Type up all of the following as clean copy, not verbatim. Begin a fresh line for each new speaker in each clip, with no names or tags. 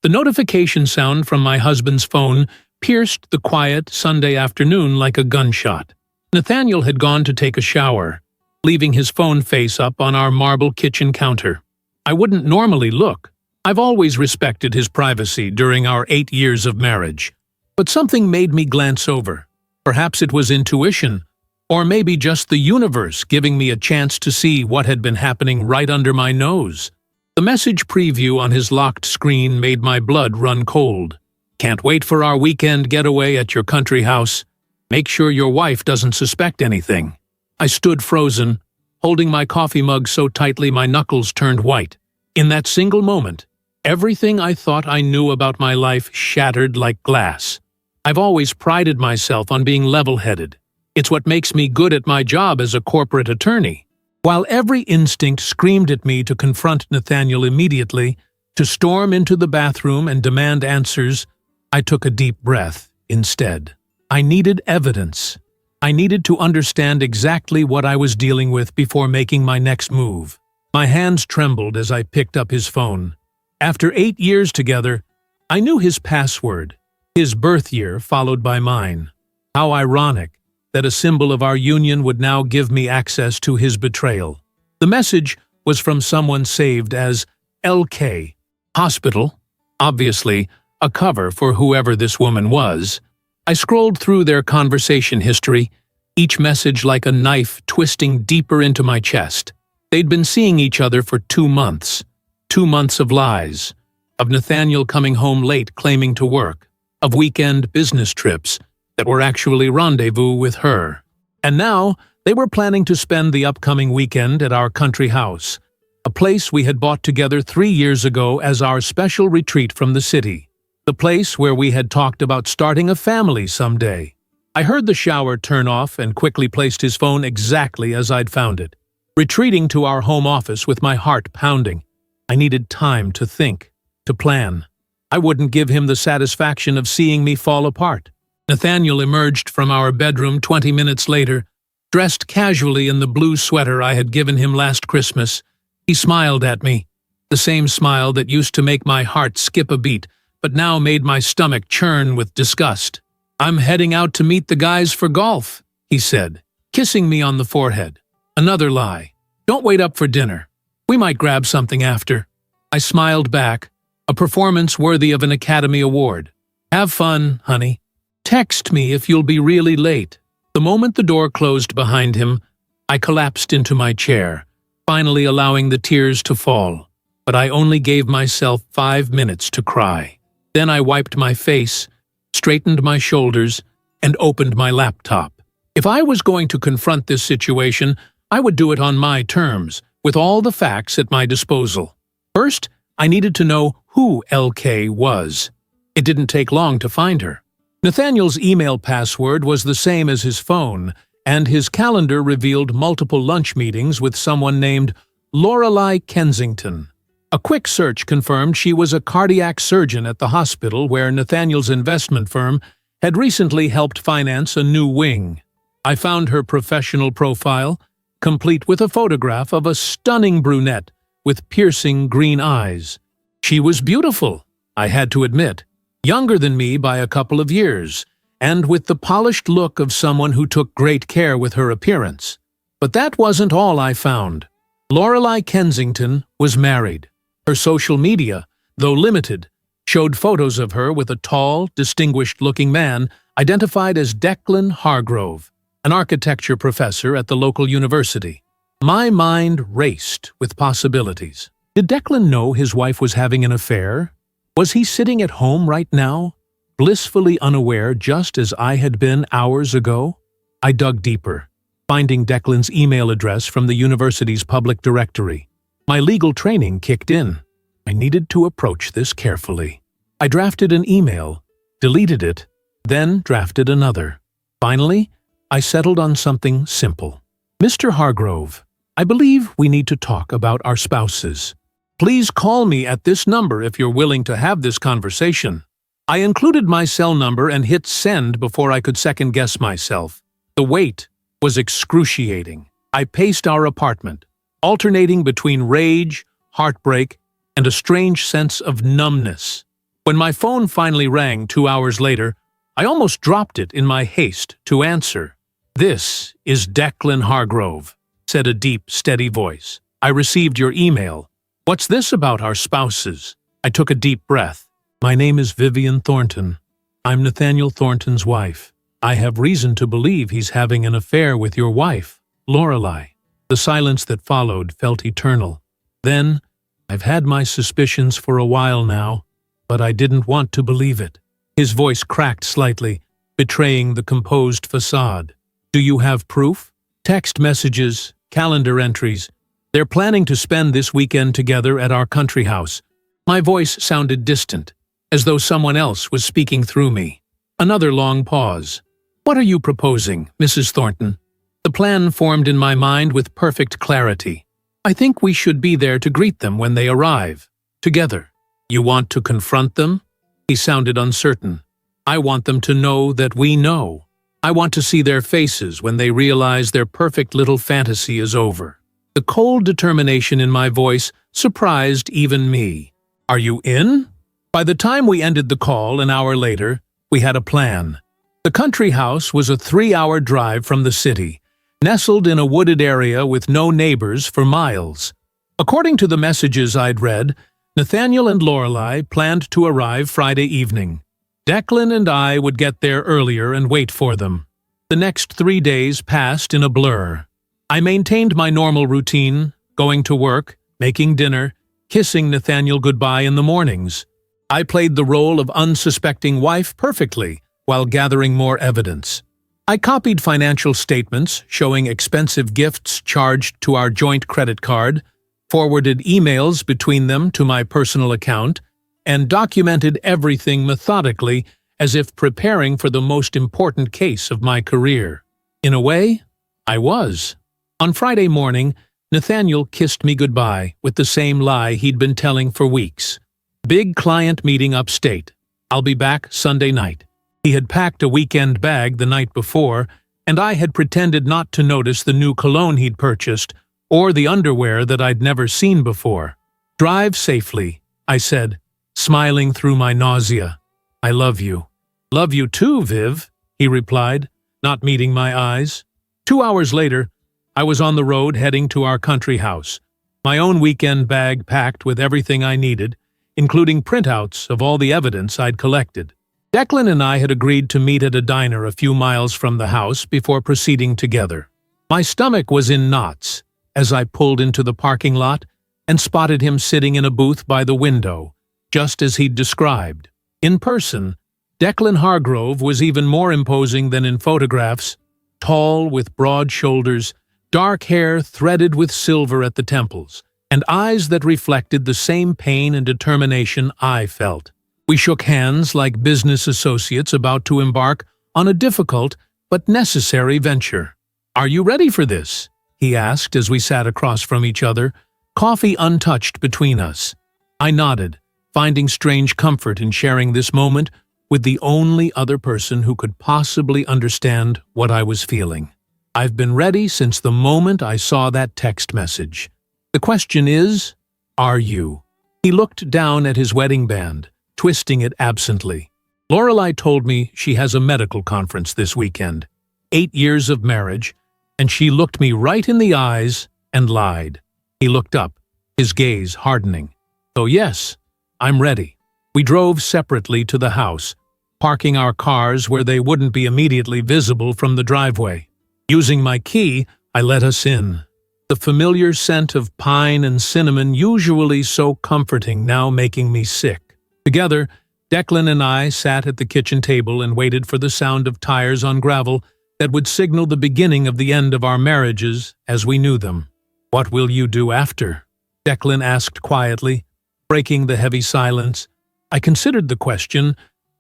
The notification sound from my husband's phone pierced the quiet Sunday afternoon like a gunshot. Nathaniel had gone to take a shower, leaving his phone face up on our marble kitchen counter. I wouldn't normally look. I've always respected his privacy during our 8 years of marriage. But something made me glance over. Perhaps it was intuition, or maybe just the universe giving me a chance to see what had been happening right under my nose. The message preview on his locked screen made my blood run cold. Can't wait for our weekend getaway at your country house. Make sure your wife doesn't suspect anything. I stood frozen, holding my coffee mug so tightly my knuckles turned white. In that single moment, everything I thought I knew about my life shattered like glass. I've always prided myself on being level-headed. It's what makes me good at my job as a corporate attorney. While every instinct screamed at me to confront Nathaniel immediately, to storm into the bathroom and demand answers, I took a deep breath instead. I needed evidence. I needed to understand exactly what I was dealing with before making my next move. My hands trembled as I picked up his phone. After 8 years together, I knew his password, his birth year followed by mine. How ironic that a symbol of our union would now give me access to his betrayal. The message was from someone saved as LK. Hospital, obviously a cover for whoever this woman was. I scrolled through their conversation history, each message like a knife twisting deeper into my chest. They'd been seeing each other for 2 months. 2 months of lies, of Nathaniel coming home late claiming to work, of weekend business trips that were actually rendezvous with her. And now they were planning to spend the upcoming weekend at our country house, a place we had bought together 3 years ago as our special retreat from the city. The place where we had talked about starting a family someday. I heard the shower turn off and quickly placed his phone exactly as I'd found it, retreating to our home office with my heart pounding. I needed time to think, to plan. I wouldn't give him the satisfaction of seeing me fall apart. Nathaniel emerged from our bedroom 20 minutes later, dressed casually in the blue sweater I had given him last Christmas. He smiled at me, the same smile that used to make my heart skip a beat, but now made my stomach churn with disgust. "I'm heading out to meet the guys for golf," he said, kissing me on the forehead. Another lie. "Don't wait up for dinner. We might grab something after." I smiled back, a performance worthy of an Academy Award. "Have fun, honey. Text me if you'll be really late." The moment the door closed behind him, I collapsed into my chair, finally allowing the tears to fall. But I only gave myself 5 minutes to cry. Then I wiped my face, straightened my shoulders, and opened my laptop. If I was going to confront this situation, I would do it on my terms, with all the facts at my disposal. First, I needed to know who LK was. It didn't take long to find her. Nathaniel's email password was the same as his phone, and his calendar revealed multiple lunch meetings with someone named Lorelei Kensington. A quick search confirmed she was a cardiac surgeon at the hospital where Nathaniel's investment firm had recently helped finance a new wing. I found her professional profile, complete with a photograph of a stunning brunette with piercing green eyes. She was beautiful, I had to admit, younger than me by a couple of years, and with the polished look of someone who took great care with her appearance. But that wasn't all I found. Lorelei Kensington was married. Her social media, though limited, showed photos of her with a tall, distinguished-looking man identified as Declan Hargrove, an architecture professor at the local university. My mind raced with possibilities. Did Declan know his wife was having an affair? Was he sitting at home right now, blissfully unaware just as I had been hours ago? I dug deeper, finding Declan's email address from the university's public directory. My legal training kicked in. I needed to approach this carefully. I drafted an email, deleted it, then drafted another. Finally, I settled on something simple. "Mr. Hargrove, I believe we need to talk about our spouses. Please call me at this number if you're willing to have this conversation." I included my cell number and hit send before I could second-guess myself. The wait was excruciating. I paced our apartment, alternating between rage, heartbreak, and a strange sense of numbness. When my phone finally rang 2 hours later, I almost dropped it in my haste to answer. "This is Declan Hargrove," said a deep, steady voice. "I received your email. What's this about our spouses?" I took a deep breath. "My name is Vivian Thornton. I'm Nathaniel Thornton's wife. I have reason to believe he's having an affair with your wife, Lorelei." The silence that followed felt eternal. Then, "I've had my suspicions for a while now, but I didn't want to believe it." His voice cracked slightly, betraying the composed facade. "Do you have proof?" "Text messages, calendar entries. They're planning to spend this weekend together at our country house." My voice sounded distant, as though someone else was speaking through me. Another long pause. "What are you proposing, Mrs. Thornton?" The plan formed in my mind with perfect clarity. "I think we should be there to greet them when they arrive, together." "You want to confront them?" He sounded uncertain. "I want them to know that we know. I want to see their faces when they realize their perfect little fantasy is over." The cold determination in my voice surprised even me. "Are you in?" By the time we ended the call an hour later, we had a plan. The country house was a 3-hour drive from the city, nestled in a wooded area with no neighbors for miles. According to the messages I'd read, Nathaniel and Lorelei planned to arrive Friday evening. Declan and I would get there earlier and wait for them. The next 3 days passed in a blur. I maintained my normal routine, going to work, making dinner, kissing Nathaniel goodbye in the mornings. I played the role of unsuspecting wife perfectly while gathering more evidence. I copied financial statements showing expensive gifts charged to our joint credit card, forwarded emails between them to my personal account, and documented everything methodically as if preparing for the most important case of my career. In a way, I was. On Friday morning, Nathaniel kissed me goodbye with the same lie he'd been telling for weeks. "Big client meeting upstate. I'll be back Sunday night." He had packed a weekend bag the night before, and I had pretended not to notice the new cologne he'd purchased or the underwear that I'd never seen before. "Drive safely," I said, smiling through my nausea. "I love you." "Love you too, Viv," he replied, not meeting my eyes. 2 hours later, I was on the road heading to our country house, my own weekend bag packed with everything I needed, including printouts of all the evidence I'd collected. Declan and I had agreed to meet at a diner a few miles from the house before proceeding together. My stomach was in knots as I pulled into the parking lot and spotted him sitting in a booth by the window, just as he'd described. In person, Declan Hargrove was even more imposing than in photographs, tall with broad shoulders, dark hair threaded with silver at the temples, and eyes that reflected the same pain and determination I felt. We shook hands like business associates about to embark on a difficult but necessary venture. "Are you ready for this?" he asked as we sat across from each other, coffee untouched between us. I nodded, finding strange comfort in sharing this moment with the only other person who could possibly understand what I was feeling. "I've been ready since the moment I saw that text message. The question is, are you?" He looked down at his wedding band, twisting it absently. "Lorelei told me she has a medical conference this weekend. 8 years of marriage, and she looked me right in the eyes and lied." He looked up, his gaze hardening. "So yes, I'm ready." We drove separately to the house, parking our cars where they wouldn't be immediately visible from the driveway. Using my key, I let us in. The familiar scent of pine and cinnamon, usually so comforting, now making me sick. Together, Declan and I sat at the kitchen table and waited for the sound of tires on gravel that would signal the beginning of the end of our marriages as we knew them. "What will you do after?" Declan asked quietly, breaking the heavy silence. I considered the question,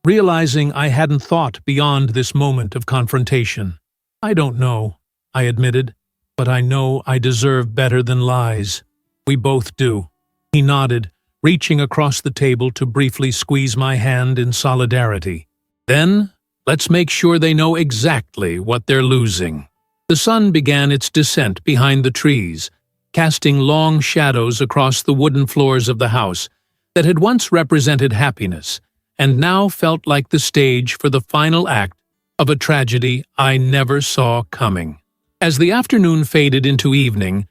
realizing I hadn't thought beyond this moment of confrontation. "I don't know," I admitted, "but I know I deserve better than lies." "We both do." He nodded, reaching across the table to briefly squeeze my hand in solidarity. "Then, let's make sure they know exactly what they're losing." The sun began its descent behind the trees, casting long shadows across the wooden floors of the house that had once represented happiness, and now felt like the stage for the final act of a tragedy I never saw coming. As the afternoon faded into evening,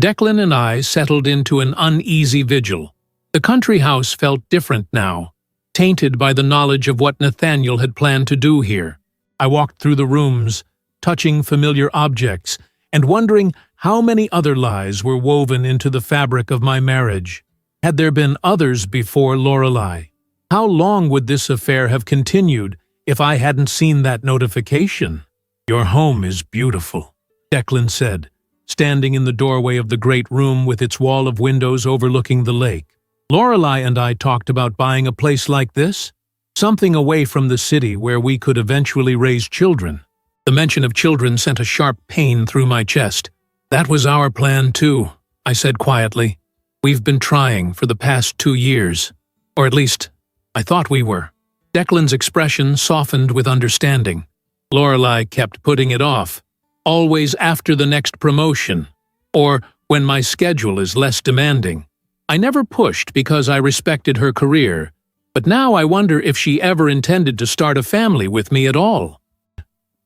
Declan and I settled into an uneasy vigil. The country house felt different now, tainted by the knowledge of what Nathaniel had planned to do here. I walked through the rooms, touching familiar objects, and wondering how many other lies were woven into the fabric of my marriage. Had there been others before Lorelei? How long would this affair have continued if I hadn't seen that notification? "Your home is beautiful," Declan said, standing in the doorway of the great room with its wall of windows overlooking the lake. Lorelei and I talked about buying a place like this, something away from the city where we could eventually raise children. The mention of children sent a sharp pain through my chest. "That was our plan too," I said quietly. "We've been trying for the past 2 years. Or at least, I thought we were." Declan's expression softened with understanding. Lorelei kept putting it off, always after the next promotion, or when my schedule is less demanding. I never pushed because I respected her career, but now I wonder if she ever intended to start a family with me at all.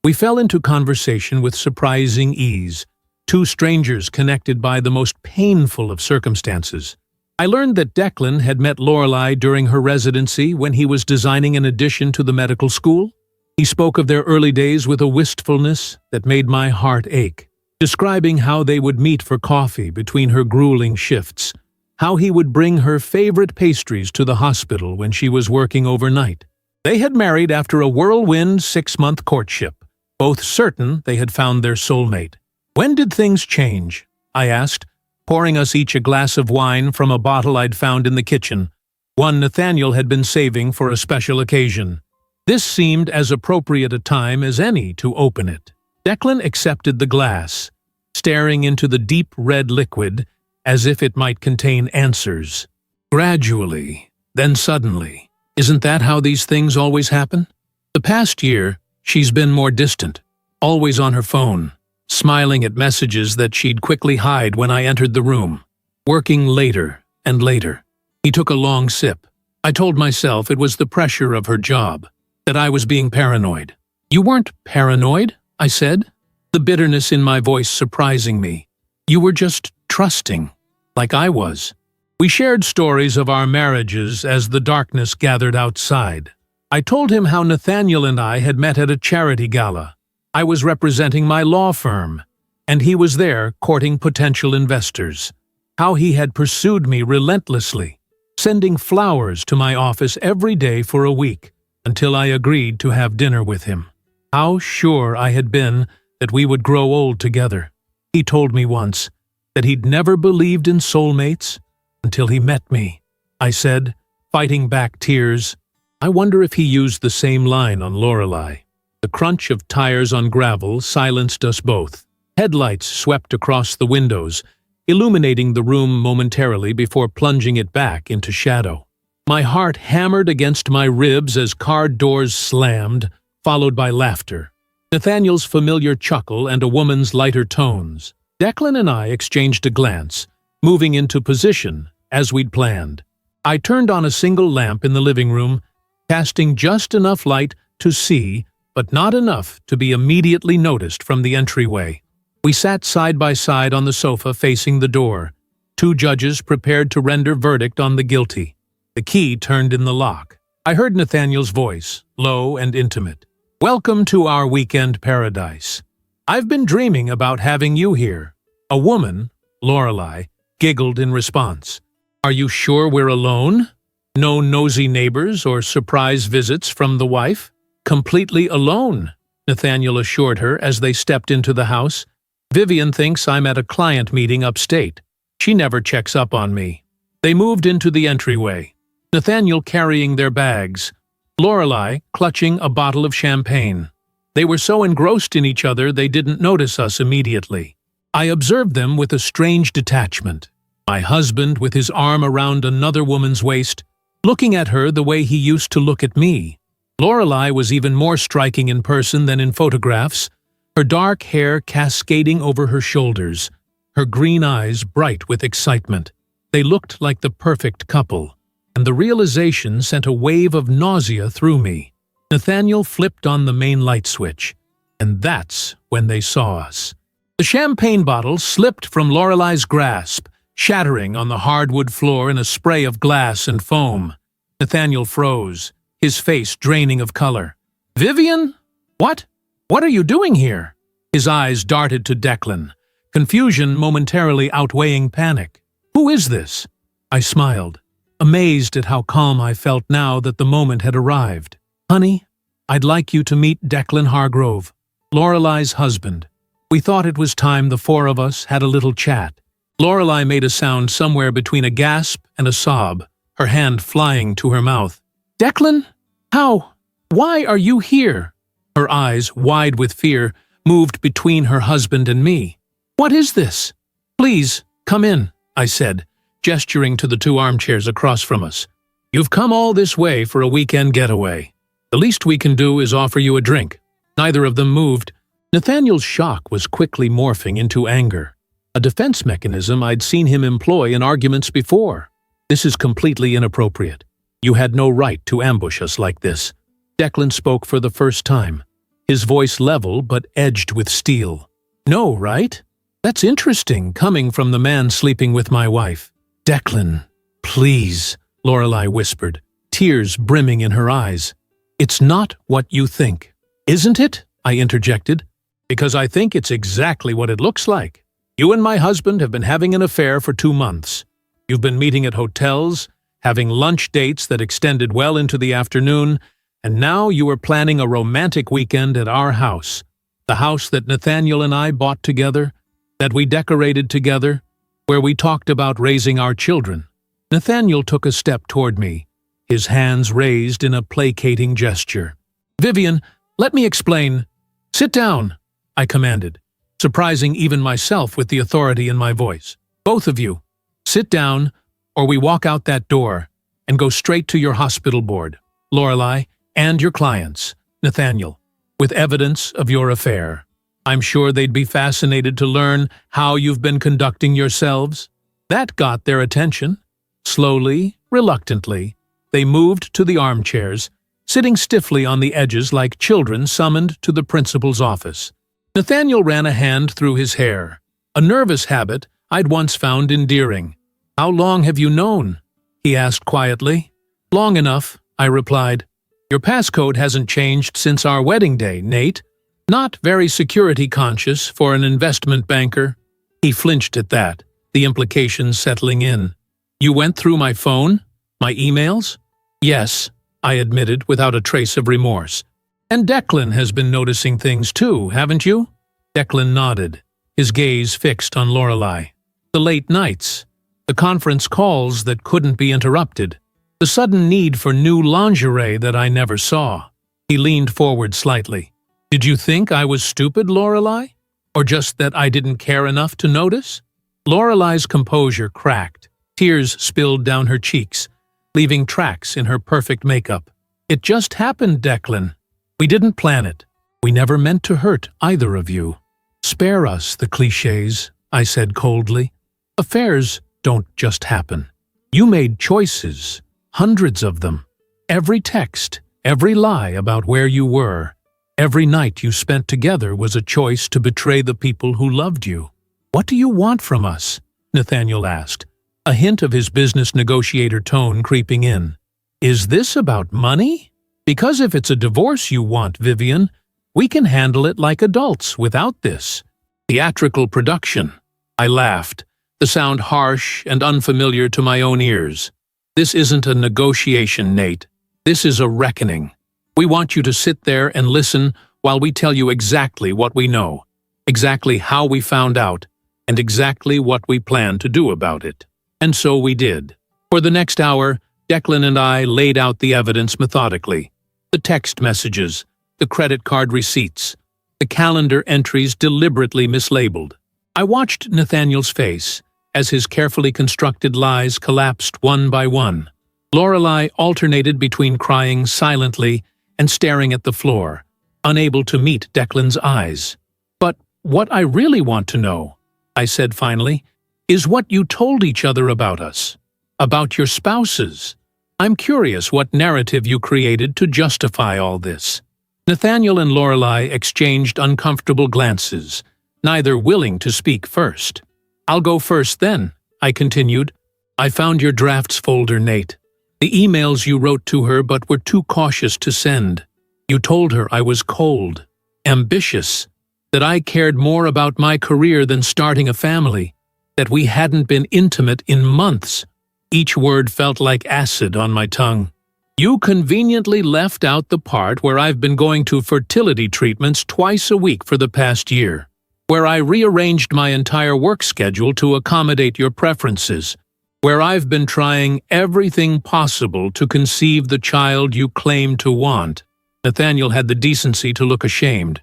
We fell into conversation with surprising ease, two strangers connected by the most painful of circumstances. I learned that Declan had met Lorelei during her residency when he was designing an addition to the medical school. He spoke of their early days with a wistfulness that made my heart ache, describing how they would meet for coffee between her grueling shifts, how he would bring her favorite pastries to the hospital when she was working overnight. They had married after a whirlwind 6-month courtship, both certain they had found their soulmate. "When did things change?" I asked, pouring us each a glass of wine from a bottle I'd found in the kitchen, one Nathaniel had been saving for a special occasion. This seemed as appropriate a time as any to open it. Declan accepted the glass, staring into the deep red liquid as if it might contain answers. "Gradually, then suddenly. Isn't that how these things always happen? The past year, she's been more distant, always on her phone, smiling at messages that she'd quickly hide when I entered the room, working later and later." He took a long sip. I told myself it was the pressure of her job, that I was being paranoid. "You weren't paranoid," I said, the bitterness in my voice surprising me. "You were just trusting, like I was." We shared stories of our marriages as the darkness gathered outside. I told him how Nathaniel and I had met at a charity gala. I was representing my law firm, and he was there courting potential investors. How he had pursued me relentlessly, sending flowers to my office every day for a week, until I agreed to have dinner with him. How sure I had been that we would grow old together. He told me once that he'd never believed in soulmates until he met me. I said, fighting back tears. I wonder if he used the same line on Lorelei. The crunch of tires on gravel silenced us both. Headlights swept across the windows, illuminating the room momentarily before plunging it back into shadow. My heart hammered against my ribs as car doors slammed, followed by laughter. Nathaniel's familiar chuckle and a woman's lighter tones. Declan and I exchanged a glance, moving into position as we'd planned. I turned on a single lamp in the living room, casting just enough light to see, but not enough to be immediately noticed from the entryway. We sat side by side on the sofa facing the door, two judges prepared to render verdict on the guilty. The key turned in the lock. I heard Nathaniel's voice, low and intimate. "Welcome to our weekend paradise. I've been dreaming about having you here." A woman, Lorelei, giggled in response. "Are you sure we're alone? No nosy neighbors or surprise visits from the wife?" "Completely alone," Nathaniel assured her as they stepped into the house. "Vivian thinks I'm at a client meeting upstate. She never checks up on me." They moved into the entryway, Nathaniel carrying their bags, Lorelei clutching a bottle of champagne. They were so engrossed in each other they didn't notice us immediately. I observed them with a strange detachment. My husband with his arm around another woman's waist, looking at her the way he used to look at me. Lorelei was even more striking in person than in photographs, her dark hair cascading over her shoulders, her green eyes bright with excitement. They looked like the perfect couple. and the realization sent a wave of nausea through me. Nathaniel flipped on the main light switch, and that's when they saw us. The champagne bottle slipped from Lorelei's grasp, shattering on the hardwood floor in a spray of glass and foam. Nathaniel froze, his face draining of color. "Vivian? What? What are you doing here?" His eyes darted to Declan, confusion momentarily outweighing panic. "Who is this?" I smiled, amazed at how calm I felt now that the moment had arrived. "Honey, I'd like you to meet Declan Hargrove, Lorelei's husband." We thought it was time the four of us had a little chat. Lorelei made a sound somewhere between a gasp and a sob, her hand flying to her mouth. "Declan? How? Why are you here?" Her eyes, wide with fear, moved between her husband and me. "What is this?" "Please, come in," I said, gesturing to the two armchairs across from us. "You've come all this way for a weekend getaway. The least we can do is offer you a drink." Neither of them moved. Nathaniel's shock was quickly morphing into anger, a defense mechanism I'd seen him employ in arguments before. "This is completely inappropriate. You had no right to ambush us like this." Declan spoke for the first time, his voice level but edged with steel. "No, right? That's interesting, coming from the man sleeping with my wife." "Declan, please," Lorelei whispered, tears brimming in her eyes. "It's not what you think." "Isn't it?" I interjected. "Because I think it's exactly what it looks like. You and my husband have been having an affair for 2 months. You've been meeting at hotels, having lunch dates that extended well into the afternoon, and now you are planning a romantic weekend at our house, the house that Nathaniel and I bought together, that we decorated together, where we talked about raising our children." Nathaniel took a step toward me, his hands raised in a placating gesture. "Vivian, let me explain." "Sit down," I commanded, surprising even myself with the authority in my voice. "Both of you, sit down, or we walk out that door and go straight to your hospital board, Lorelei, and your clients, Nathaniel, with evidence of your affair. I'm sure they'd be fascinated to learn how you've been conducting yourselves." That got their attention. Slowly, reluctantly, they moved to the armchairs, sitting stiffly on the edges like children summoned to the principal's office. Nathaniel ran a hand through his hair, a nervous habit I'd once found endearing. "How long have you known?" he asked quietly. "Long enough," I replied. "Your passcode hasn't changed since our wedding day, Nate. Not very security-conscious for an investment banker." He flinched at that, the implications settling in. "You went through my phone? My emails?" "Yes," I admitted without a trace of remorse. "And Declan has been noticing things too, haven't you?" Declan nodded, his gaze fixed on Lorelei. "The late nights, the conference calls that couldn't be interrupted, the sudden need for new lingerie that I never saw." He leaned forward slightly. "Did you think I was stupid, Lorelei? Or just that I didn't care enough to notice?" Lorelei's composure cracked. Tears spilled down her cheeks, leaving tracks in her perfect makeup. "It just happened, Declan. We didn't plan it. We never meant to hurt either of you." "Spare us the clichés," I said coldly. "Affairs don't just happen. You made choices, hundreds of them. Every text, every lie about where you were, every night you spent together was a choice to betray the people who loved you." "What do you want from us?" Nathaniel asked, a hint of his business negotiator tone creeping in. "Is this about money? Because if it's a divorce you want, Vivian, we can handle it like adults without this theatrical production." I laughed, the sound harsh and unfamiliar to my own ears. "This isn't a negotiation, Nate. This is a reckoning. We want you to sit there and listen while we tell you exactly what we know, exactly how we found out, and exactly what we plan to do about it." And so we did. For the next hour, Declan and I laid out the evidence methodically. The text messages, the credit card receipts, the calendar entries deliberately mislabeled. I watched Nathaniel's face as his carefully constructed lies collapsed one by one. Lorelei alternated between crying silently and staring at the floor, unable to meet Declan's eyes. "But what I really want to know," I said finally, "is what you told each other about us, about your spouses. I'm curious what narrative you created to justify all this." Nathaniel and Lorelei exchanged uncomfortable glances, neither willing to speak first. "I'll go first then," I continued. "I found your drafts folder, Nate. The emails you wrote to her but were too cautious to send. You told her I was cold, ambitious, that I cared more about my career than starting a family, that we hadn't been intimate in months." Each word felt like acid on my tongue. "You conveniently left out the part where I've been going to fertility treatments twice a week for the past year, where I rearranged my entire work schedule to accommodate your preferences, where I've been trying everything possible to conceive the child you claim to want." Nathaniel had the decency to look ashamed.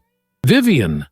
"Vivian,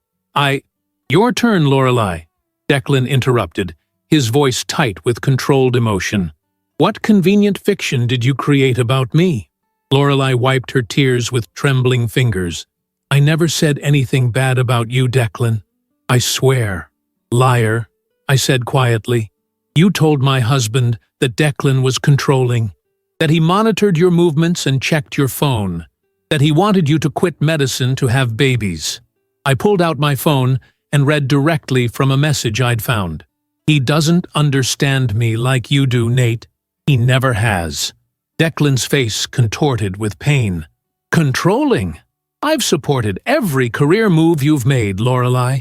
Your turn, Lorelei," Declan interrupted, his voice tight with controlled emotion. "What convenient fiction did you create about me?" Lorelei wiped her tears with trembling fingers. "I never said anything bad about you, Declan. I swear." "Liar," I said quietly. "You told my husband that Declan was controlling, that he monitored your movements and checked your phone, that he wanted you to quit medicine to have babies." I pulled out my phone and read directly from a message I'd found. "He doesn't understand me like you do, Nate. He never has." Declan's face contorted with pain. "Controlling? I've supported every career move you've made, Lorelei.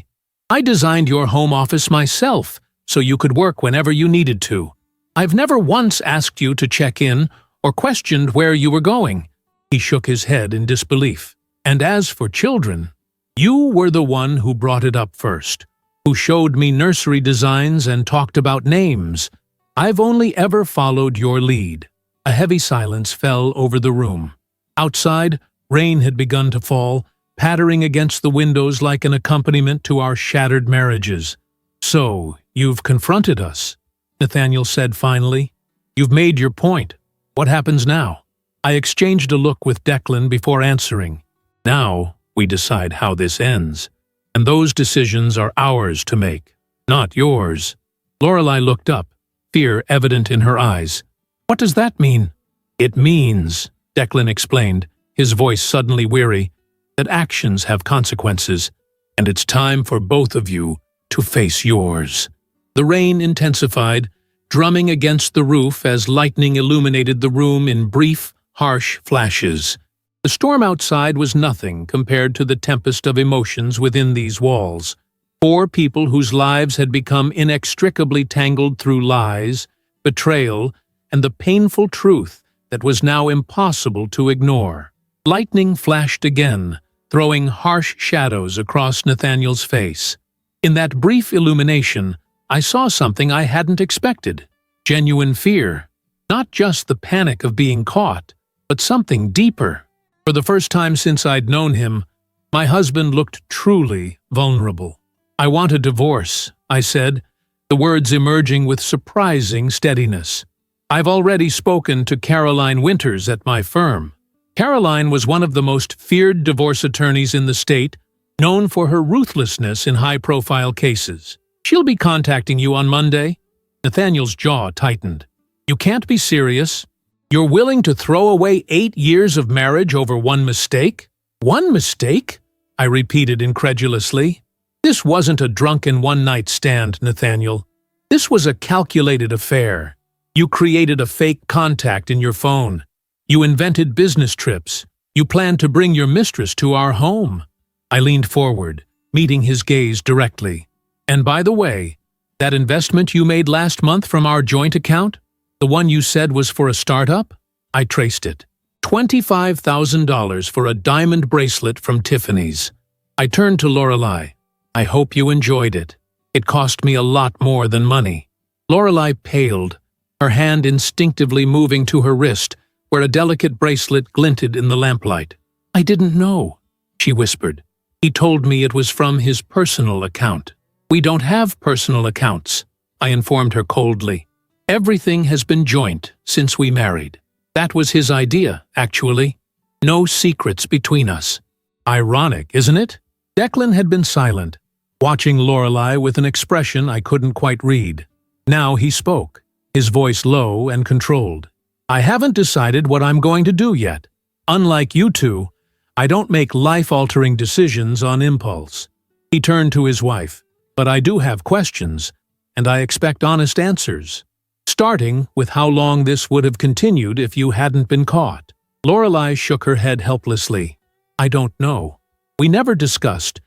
I designed your home office myself so you could work whenever you needed to. I've never once asked you to check in or questioned where you were going." He shook his head in disbelief. "And as for children, you were the one who brought it up first, who showed me nursery designs and talked about names. I've only ever followed your lead." A heavy silence fell over the room. Outside, rain had begun to fall, pattering against the windows like an accompaniment to our shattered marriages. "So, you've confronted us," Nathaniel said finally. "You've made your point. What happens now?" I exchanged a look with Declan before answering. "Now, we decide how this ends, and those decisions are ours to make, not yours." Lorelei looked up, fear evident in her eyes. "What does that mean?" "It means," Declan explained, his voice suddenly weary, "that actions have consequences, and it's time for both of you to face yours." The rain intensified, drumming against the roof as lightning illuminated the room in brief, harsh flashes. The storm outside was nothing compared to the tempest of emotions within these walls. 4 people whose lives had become inextricably tangled through lies, betrayal, and the painful truth that was now impossible to ignore. Lightning flashed again, throwing harsh shadows across Nathaniel's face. In that brief illumination, I saw something I hadn't expected. Genuine fear. Not just the panic of being caught, but something deeper. For the first time since I'd known him, my husband looked truly vulnerable. "I want a divorce," I said, the words emerging with surprising steadiness. "I've already spoken to Caroline Winters at my firm." Caroline was one of the most feared divorce attorneys in the state, known for her ruthlessness in high-profile cases. "She'll be contacting you on Monday." Nathaniel's jaw tightened. "You can't be serious. You're willing to throw away 8 years of marriage over one mistake?" "One mistake?" I repeated incredulously. "This wasn't a drunken one-night stand, Nathaniel. This was a calculated affair. You created a fake contact in your phone. You invented business trips. You planned to bring your mistress to our home." I leaned forward, meeting his gaze directly. "And by the way, that investment you made last month from our joint account? The one you said was for a startup?" I traced it. $25,000 for a diamond bracelet from Tiffany's. I turned to Lorelei. "I hope you enjoyed it. It cost me a lot more than money." Lorelei paled, her hand instinctively moving to her wrist, where a delicate bracelet glinted in the lamplight. "I didn't know," she whispered. "He told me it was from his personal account." "We don't have personal accounts," I informed her coldly. "Everything has been joint since we married. That was his idea, actually. No secrets between us." Ironic, isn't it? Declan had been silent, watching Lorelei with an expression I couldn't quite read. Now he spoke, his voice low and controlled. I haven't decided what I'm going to do yet. Unlike you two, I don't make life-altering decisions on impulse." He turned to his wife. "But I do have questions, and I expect honest answers. Starting with how long this would have continued if you hadn't been caught." Lorelei shook her head helplessly. "I don't know. We never discussed."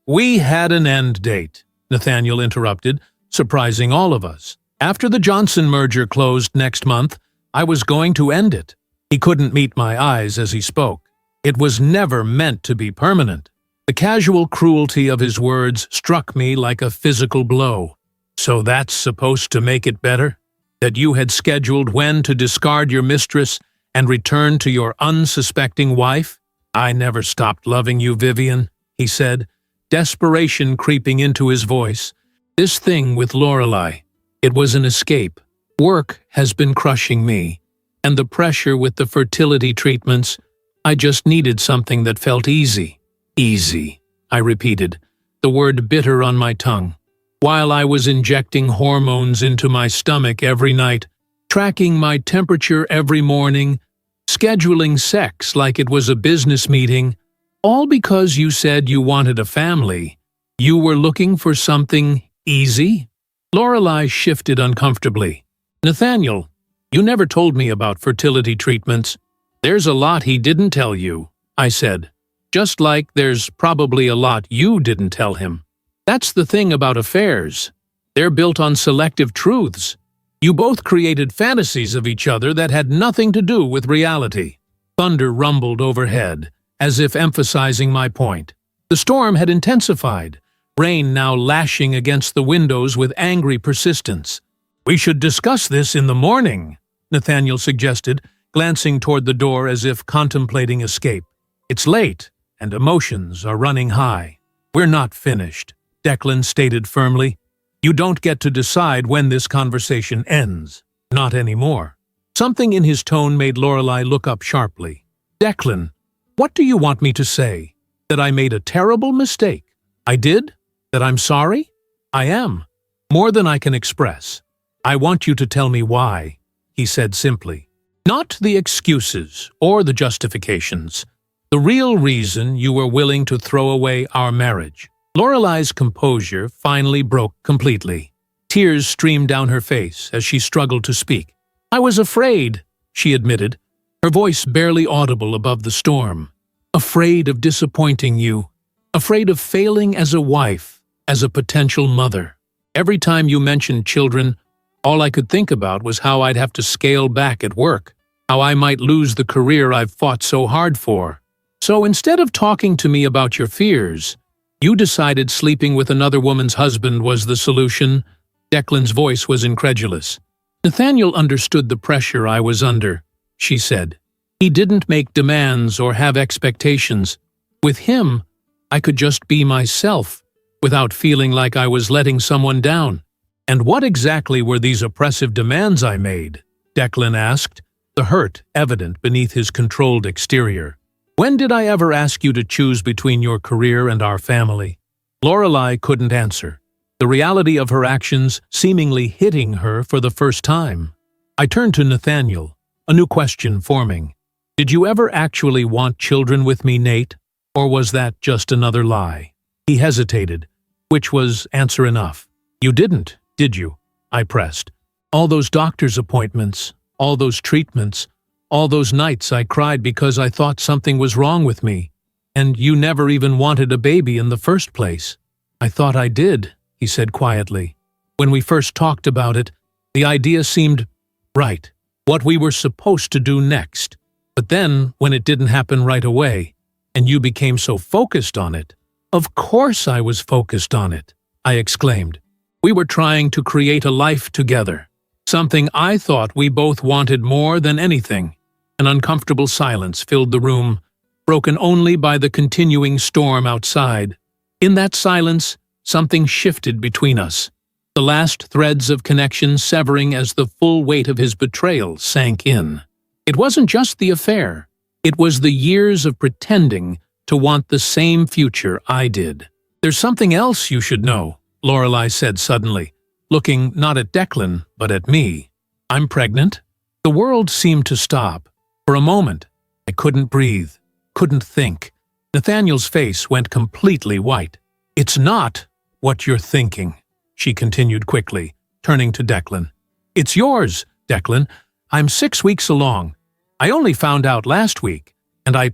"We had an end date," Nathaniel interrupted, surprising all of us. "After the Johnson merger closed next month, I was going to end it." He couldn't meet my eyes as he spoke. It was never meant to be permanent. The casual cruelty of his words struck me like a physical blow. "So that's supposed to make it better? That you had scheduled when to discard your mistress and return to your unsuspecting wife?" "I never stopped loving you, Vivian," he said, desperation creeping into his voice. "This thing with Lorelei, it was an escape. Work has been crushing me, and the pressure with the fertility treatments, I just needed something that felt easy." "Easy," I repeated, the word bitter on my tongue. While I was injecting hormones into my stomach every night, tracking my temperature every morning, scheduling sex like it was a business meeting, all because you said you wanted a family. You were looking for something easy? Lorelei shifted uncomfortably. "Nathaniel, you never told me about fertility treatments." "There's a lot he didn't tell you," I said. "Just like there's probably a lot you didn't tell him. That's the thing about affairs. They're built on selective truths. You both created fantasies of each other that had nothing to do with reality." Thunder rumbled overhead, as if emphasizing my point. The storm had intensified, rain now lashing against the windows with angry persistence. "We should discuss this in the morning," Nathaniel suggested, glancing toward the door as if contemplating escape. "It's late, and emotions are running high." "We're not finished," Declan stated firmly. "You don't get to decide when this conversation ends. Not anymore." Something in his tone made Lorelei look up sharply. "Declan, what do you want me to say? That I made a terrible mistake? I did? That I'm sorry? I am. More than I can express. I want you to tell me why," he said simply. "Not the excuses or the justifications. The real reason you were willing to throw away our marriage." Lorelei's composure finally broke completely. Tears streamed down her face as she struggled to speak. "I was afraid," she admitted, her voice barely audible above the storm. "Afraid of disappointing you. Afraid of failing as a wife, as a potential mother. Every time you mentioned children, all I could think about was how I'd have to scale back at work, how I might lose the career I've fought so hard for. So instead of talking to me about your fears, you decided sleeping with another woman's husband was the solution." Declan's voice was incredulous. "Nathaniel understood the pressure I was under," she said. "He didn't make demands or have expectations. With him, I could just be myself, without feeling like I was letting someone down." "And what exactly were these oppressive demands I made?" Declan asked, the hurt evident beneath his controlled exterior. "When did I ever ask you to choose between your career and our family?" Lorelei couldn't answer, the reality of her actions seemingly hitting her for the first time. I turned to Nathaniel, a new question forming. "Did you ever actually want children with me, Nate? Or was that just another lie?" He hesitated, which was answer enough. "You didn't, did you?" I pressed. "All those doctor's appointments, all those treatments, all those nights I cried because I thought something was wrong with me. And you never even wanted a baby in the first place." "I thought I did," he said quietly. "When we first talked about it, the idea seemed right, what we were supposed to do next. But then, when it didn't happen right away, and you became so focused on it—" "Of course I was focused on it," I exclaimed. "We were trying to create a life together, something I thought we both wanted more than anything." An uncomfortable silence filled the room, broken only by the continuing storm outside. In that silence, something shifted between us, the last threads of connection severing as the full weight of his betrayal sank in. It wasn't just the affair. It was the years of pretending to want the same future I did. "There's something else you should know," Lorelei said suddenly, looking not at Declan, but at me. "I'm pregnant." The world seemed to stop. For a moment, I couldn't breathe, couldn't think. Nathaniel's face went completely white. "It's not what you're thinking," she continued quickly, turning to Declan. "It's yours, Declan. I'm 6 weeks along. I only found out last week, and I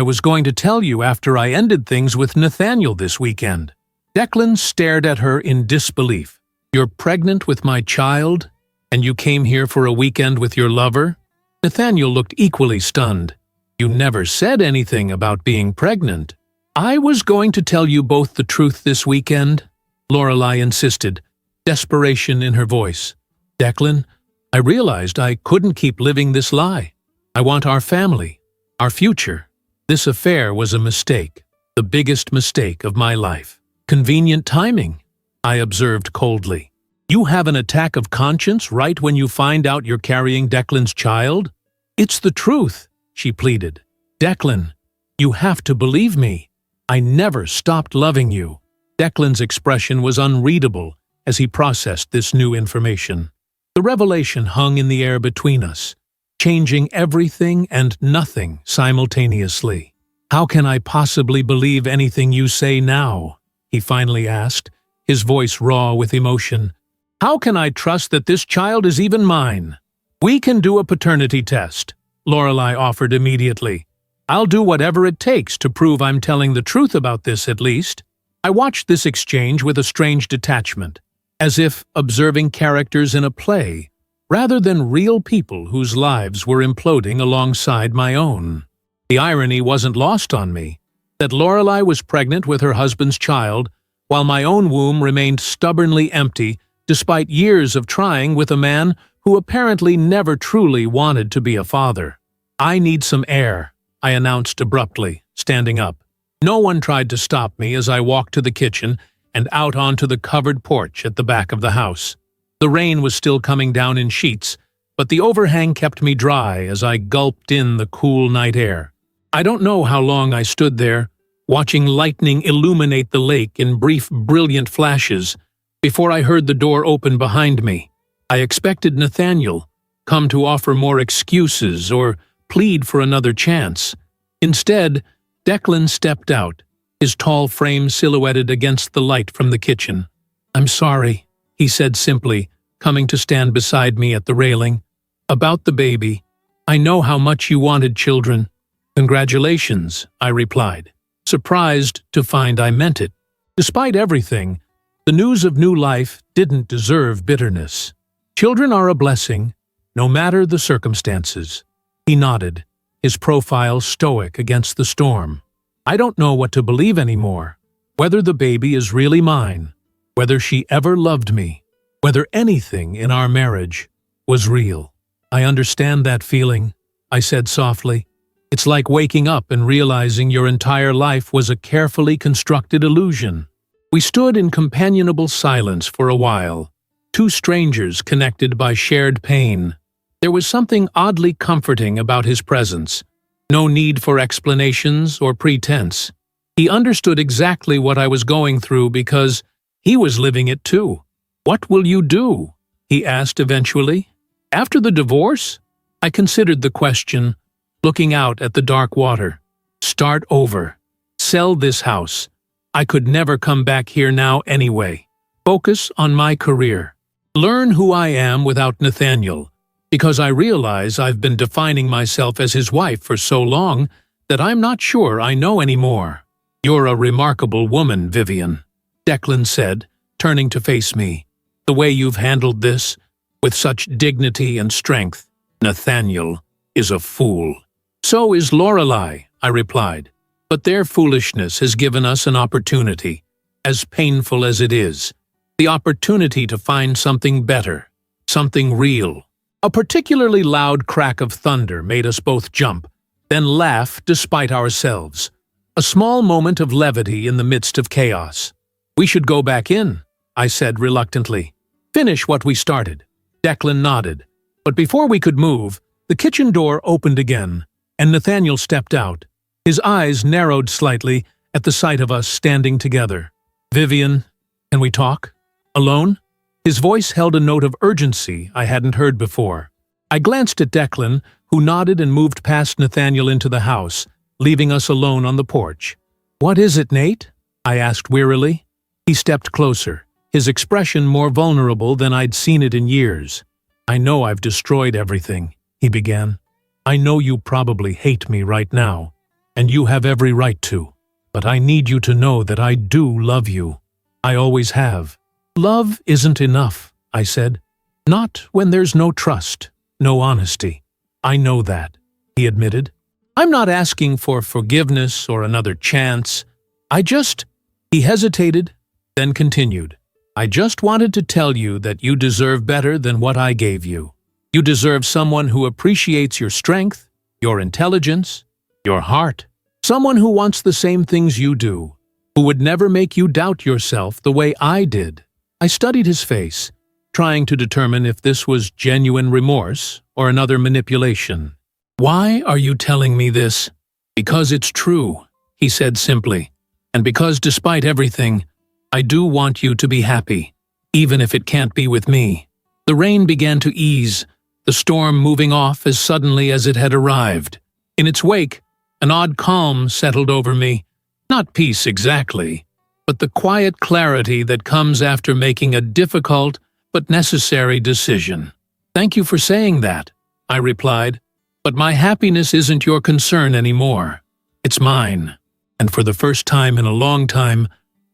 was going to tell you after I ended things with Nathaniel this weekend." Declan stared at her in disbelief. "You're pregnant with my child, and you came here for a weekend with your lover?" Nathaniel looked equally stunned. "You never said anything about being pregnant." "I was going to tell you both the truth this weekend," Lorelei insisted, desperation in her voice. "Declan, I realized I couldn't keep living this lie. I want our family, our future. This affair was a mistake, the biggest mistake of my life." "Convenient timing," I observed coldly. "You have an attack of conscience right when you find out you're carrying Declan's child?" "It's the truth," she pleaded. "Declan, you have to believe me. I never stopped loving you." Declan's expression was unreadable as he processed this new information. The revelation hung in the air between us, changing everything and nothing simultaneously. "How can I possibly believe anything you say now?" he finally asked, his voice raw with emotion. "How can I trust that this child is even mine?" "We can do a paternity test," Lorelei offered immediately. "I'll do whatever it takes to prove I'm telling the truth about this at least." I watched this exchange with a strange detachment, as if observing characters in a play, rather than real people whose lives were imploding alongside my own. The irony wasn't lost on me, that Lorelei was pregnant with her husband's child, while my own womb remained stubbornly empty despite years of trying with a man who apparently never truly wanted to be a father. "I need some air," I announced abruptly, standing up. No one tried to stop me as I walked to the kitchen and out onto the covered porch at the back of the house. The rain was still coming down in sheets, but the overhang kept me dry as I gulped in the cool night air. I don't know how long I stood there, watching lightning illuminate the lake in brief, brilliant flashes, before I heard the door open behind me. I expected Nathaniel, come to offer more excuses or plead for another chance. Instead, Declan stepped out, his tall frame silhouetted against the light from the kitchen. "I'm sorry," he said simply, coming to stand beside me at the railing. "About the baby. I know how much you wanted children." "Congratulations," I replied, surprised to find I meant it. Despite everything, the news of new life didn't deserve bitterness. Children are a blessing, no matter the circumstances. He nodded, his profile stoic against the storm. "I don't know what to believe anymore. Whether the baby is really mine, whether she ever loved me, whether anything in our marriage was real." "I understand that feeling," I said softly. "It's like waking up and realizing your entire life was a carefully constructed illusion." We stood in companionable silence for a while, two strangers connected by shared pain. There was something oddly comforting about his presence. No need for explanations or pretense. He understood exactly what I was going through because he was living it too. "What will you do?" he asked eventually. "After the divorce?" I considered the question, looking out at the dark water. "Start over. Sell this house. I could never come back here now anyway. Focus on my career. Learn who I am without Nathaniel, because I realize I've been defining myself as his wife for so long that I'm not sure I know anymore." "You're a remarkable woman, Vivian," Declan said, turning to face me. "The way you've handled this, with such dignity and strength. Nathaniel is a fool." "So is Lorelei," I replied. "But their foolishness has given us an opportunity, as painful as it is. The opportunity to find something better, something real." A particularly loud crack of thunder made us both jump, then laugh despite ourselves. A small moment of levity in the midst of chaos. "We should go back in," I said reluctantly. "Finish what we started." Declan nodded, but before we could move, the kitchen door opened again, and Nathaniel stepped out. His eyes narrowed slightly at the sight of us standing together. "Vivian, can we talk? Alone?" His voice held a note of urgency I hadn't heard before. I glanced at Declan, who nodded and moved past Nathaniel into the house, leaving us alone on the porch. "What is it, Nate?" I asked wearily. He stepped closer, his expression more vulnerable than I'd seen it in years. "I know I've destroyed everything," he began. "I know you probably hate me right now, and you have every right to. But I need you to know that I do love you. I always have." "Love isn't enough," I said. "Not when there's no trust, no honesty." "I know that," he admitted. "I'm not asking for forgiveness or another chance. He hesitated, then continued. "I just wanted to tell you that you deserve better than what I gave you. You deserve someone who appreciates your strength, your intelligence, your heart. Someone who wants the same things you do, who would never make you doubt yourself the way I did." I studied his face, trying to determine if this was genuine remorse or another manipulation. "Why are you telling me this?" "Because it's true," he said simply. "And because despite everything, I do want you to be happy, even if it can't be with me." The rain began to ease, the storm moving off as suddenly as it had arrived. In its wake, an odd calm settled over me. Not peace exactly, but the quiet clarity that comes after making a difficult but necessary decision. "Thank you for saying that," I replied, "but my happiness isn't your concern anymore. It's mine, and for the first time in a long time,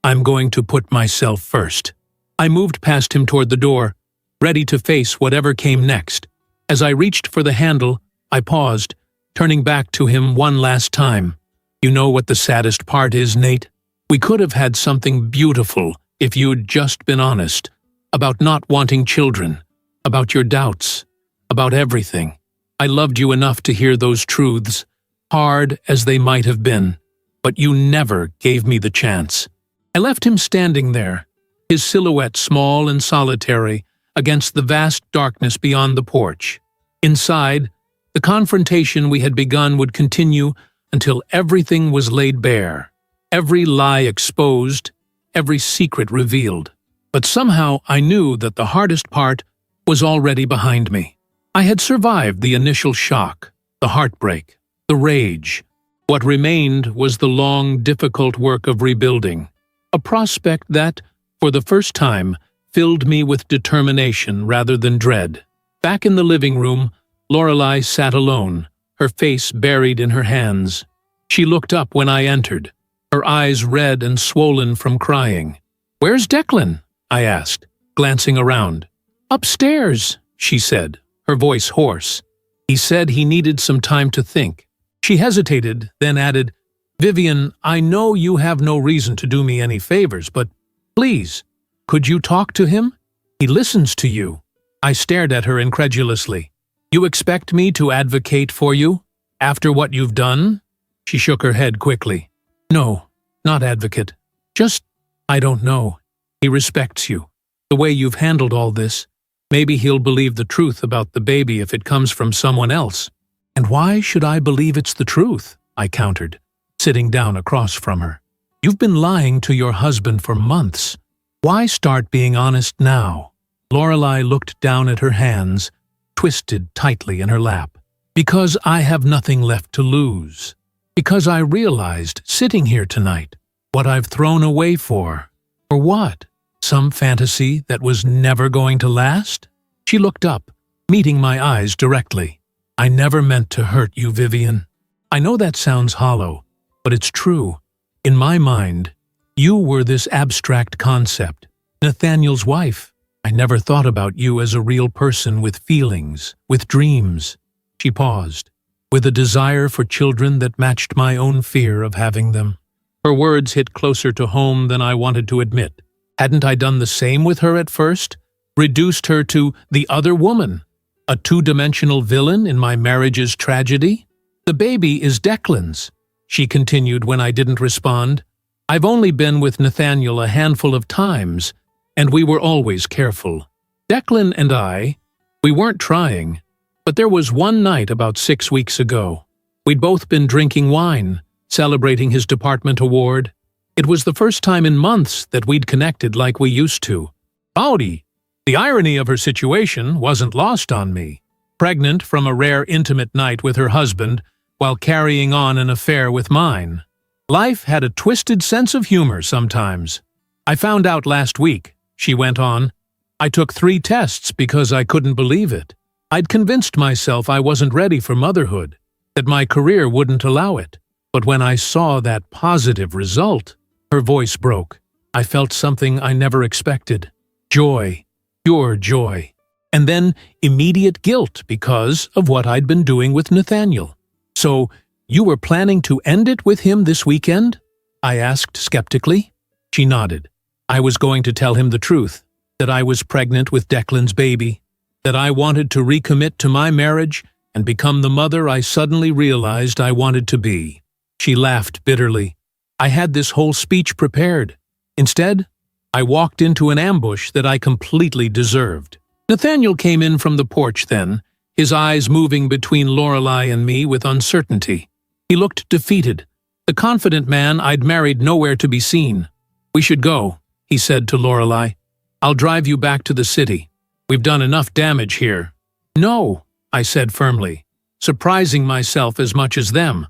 I'm going to put myself first." I moved past him toward the door, ready to face whatever came next. As I reached for the handle, I paused, turning back to him one last time. "You know what the saddest part is, Nate? We could have had something beautiful if you'd just been honest, about not wanting children, about your doubts, about everything. I loved you enough to hear those truths, hard as they might have been, but you never gave me the chance." I left him standing there, his silhouette small and solitary against the vast darkness beyond the porch. Inside, the confrontation we had begun would continue until everything was laid bare, every lie exposed, every secret revealed. But somehow I knew that the hardest part was already behind me. I had survived the initial shock, the heartbreak, the rage. What remained was the long, difficult work of rebuilding, a prospect that, for the first time, filled me with determination rather than dread. Back in the living room, Lorelei sat alone, her face buried in her hands. She looked up when I entered, her eyes red and swollen from crying. "Where's Declan?" I asked, glancing around. "Upstairs," she said, her voice hoarse. "He said he needed some time to think." She hesitated, then added, "Vivian, I know you have no reason to do me any favors, but please, could you talk to him? He listens to you." I stared at her incredulously. "You expect me to advocate for you, after what you've done?" She shook her head quickly. "No, not advocate. Just, I don't know. He respects you. The way you've handled all this, maybe he'll believe the truth about the baby if it comes from someone else." "And why should I believe it's the truth?" I countered, sitting down across from her. "You've been lying to your husband for months. Why start being honest now?" Lorelei looked down at her hands, twisted tightly in her lap. "Because I have nothing left to lose. Because I realized, sitting here tonight, what I've thrown away for. For what? Some fantasy that was never going to last?" She looked up, meeting my eyes directly. "I never meant to hurt you, Vivian. I know that sounds hollow, but it's true. In my mind, you were this abstract concept, Nathaniel's wife. I never thought about you as a real person with feelings, with dreams." She paused, with a desire for children that matched my own fear of having them. Her words hit closer to home than I wanted to admit. Hadn't I done the same with her at first? Reduced her to the other woman? A two-dimensional villain in my marriage's tragedy? "The baby is Declan's," she continued when I didn't respond. "I've only been with Nathaniel a handful of times, and we were always careful. Declan and we weren't trying, but there was one night about 6 weeks ago. We'd both been drinking wine, celebrating his department award. It was the first time in months that we'd connected like we used to. Howdy! The irony of her situation wasn't lost on me. pregnant from a rare intimate night with her husband while carrying on an affair with mine. Life had a twisted sense of humor sometimes. I found out last week, she went on. I took 3 tests because I couldn't believe it. I'd convinced myself I wasn't ready for motherhood, that my career wouldn't allow it. But when I saw that positive result, her voice broke. I felt something I never expected. Joy, pure joy. And then immediate guilt because of what I'd been doing with Nathaniel. So, you were planning to end it with him this weekend? I asked skeptically. She nodded. I was going to tell him the truth, that I was pregnant with Declan's baby, that I wanted to recommit to my marriage and become the mother I suddenly realized I wanted to be. She laughed bitterly. I had this whole speech prepared. Instead, I walked into an ambush that I completely deserved. Nathaniel came in from the porch then, his eyes moving between Lorelei and me with uncertainty. He looked defeated, the confident man I'd married nowhere to be seen. We should go, he said to Lorelei. I'll drive you back to the city. We've done enough damage here. No, I said firmly, surprising myself as much as them.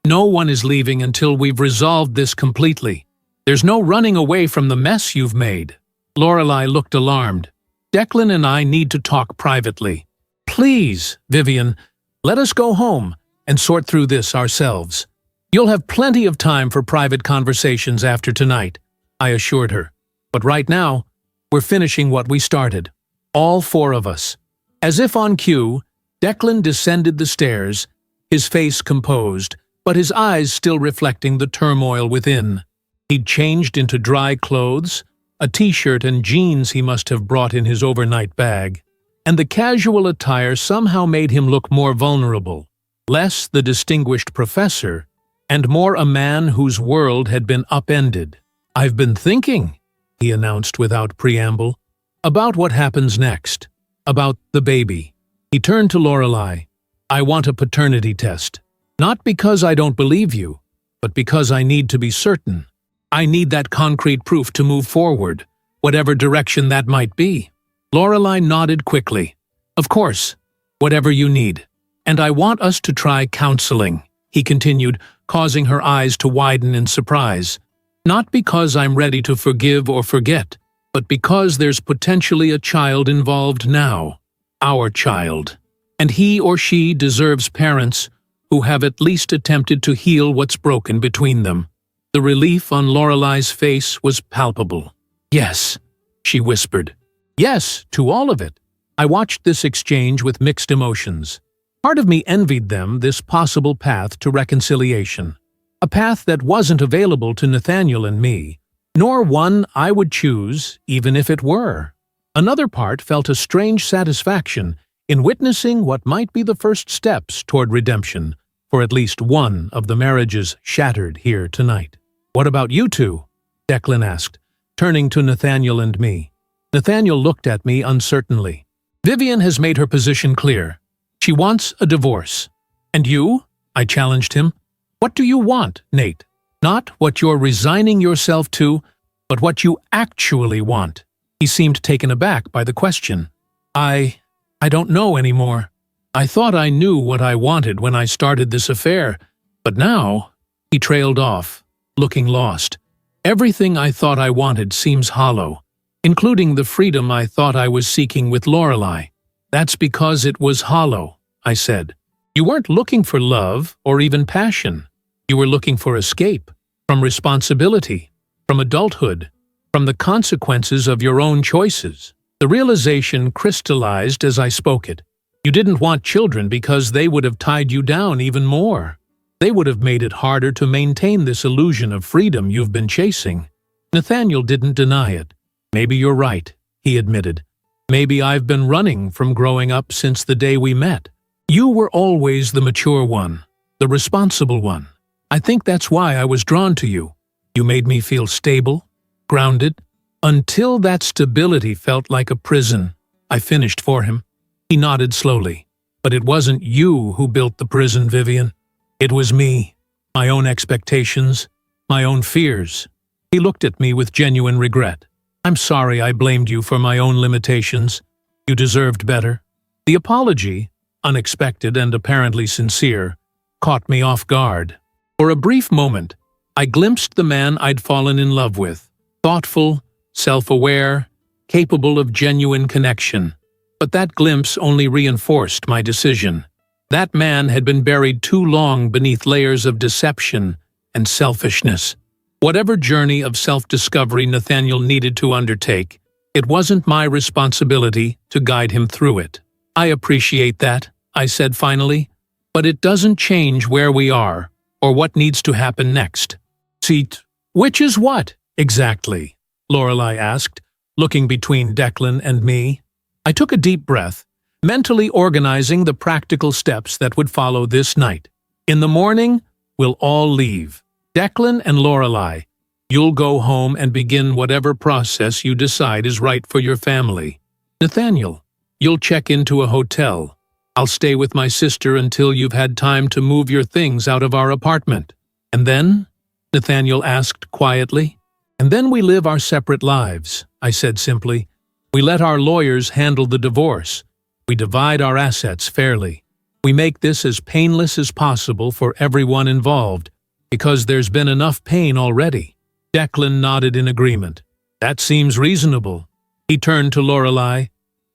No one is leaving until we've resolved this completely. There's no running away from the mess you've made. Lorelei looked alarmed. Declan and I need to talk privately. Please, Vivian, let us go home and sort through this ourselves. You'll have plenty of time for private conversations after tonight, I assured her. But right now, we're finishing what we started. All 4 of us. As if on cue, Declan descended the stairs, his face composed, but his eyes still reflecting the turmoil within. He'd changed into dry clothes, a t-shirt and jeans he must have brought in his overnight bag, and the casual attire somehow made him look more vulnerable, less the distinguished professor, and more a man whose world had been upended. I've been thinking, he announced without preamble, about what happens next, about the baby. He turned to Lorelei. I want a paternity test. Not because I don't believe you, but because I need to be certain. I need that concrete proof to move forward, whatever direction that might be. Lorelei nodded quickly. Of course, whatever you need. And I want us to try counseling, he continued, causing her eyes to widen in surprise. Not because I'm ready to forgive or forget, but because there's potentially a child involved now. Our child. And he or she deserves parents who have at least attempted to heal what's broken between them. The relief on Lorelei's face was palpable. Yes, she whispered. Yes, to all of it. I watched this exchange with mixed emotions. Part of me envied them this possible path to reconciliation. A path that wasn't available to Nathaniel and me, nor one I would choose even if it were. Another part felt a strange satisfaction in witnessing what might be the first steps toward redemption for at least one of the marriages shattered here tonight. What about you 2? Declan asked, turning to Nathaniel and me. Nathaniel looked at me uncertainly. Vivian has made her position clear. She wants a divorce. And you? I challenged him. What do you want, Nate? Not what you're resigning yourself to, but what you actually want. He seemed taken aback by the question. I don't know anymore. I thought I knew what I wanted when I started this affair, but now, he trailed off, looking lost. Everything I thought I wanted seems hollow, including the freedom I thought I was seeking with Lorelei. That's because it was hollow, I said. You weren't looking for love or even passion. You were looking for escape, from responsibility, from adulthood, from the consequences of your own choices. The realization crystallized as I spoke it. You didn't want children because they would have tied you down even more. They would have made it harder to maintain this illusion of freedom you've been chasing. Nathaniel didn't deny it. Maybe you're right, he admitted. Maybe I've been running from growing up since the day we met. You were always the mature one, the responsible one. I think that's why I was drawn to you. You made me feel stable, grounded, until that stability felt like a prison. I finished for him. He nodded slowly. But it wasn't you who built the prison, Vivian. It was me, my own expectations, my own fears. He looked at me with genuine regret. I'm sorry I blamed you for my own limitations. You deserved better. The apology, unexpected and apparently sincere, caught me off guard. For a brief moment, I glimpsed the man I'd fallen in love with, thoughtful, self-aware, capable of genuine connection. But that glimpse only reinforced my decision. That man had been buried too long beneath layers of deception and selfishness. Whatever journey of self-discovery Nathaniel needed to undertake, it wasn't my responsibility to guide him through it. "I appreciate that," I said finally, "but it doesn't change where we are or what needs to happen next." Which is what, exactly?" Lorelei asked, looking between Declan and me. I took a deep breath, mentally organizing the practical steps that would follow this night. "In the morning, we'll all leave. Declan and Lorelei, you'll go home and begin whatever process you decide is right for your family. Nathaniel, you'll check into a hotel. I'll stay with my sister until you've had time to move your things out of our apartment. And then?" Nathaniel asked quietly. "And then we live our separate lives," I said simply. "We let our lawyers handle the divorce. We divide our assets fairly. We make this as painless as possible for everyone involved, because there's been enough pain already." Declan nodded in agreement. "That seems reasonable." He turned to Lorelei.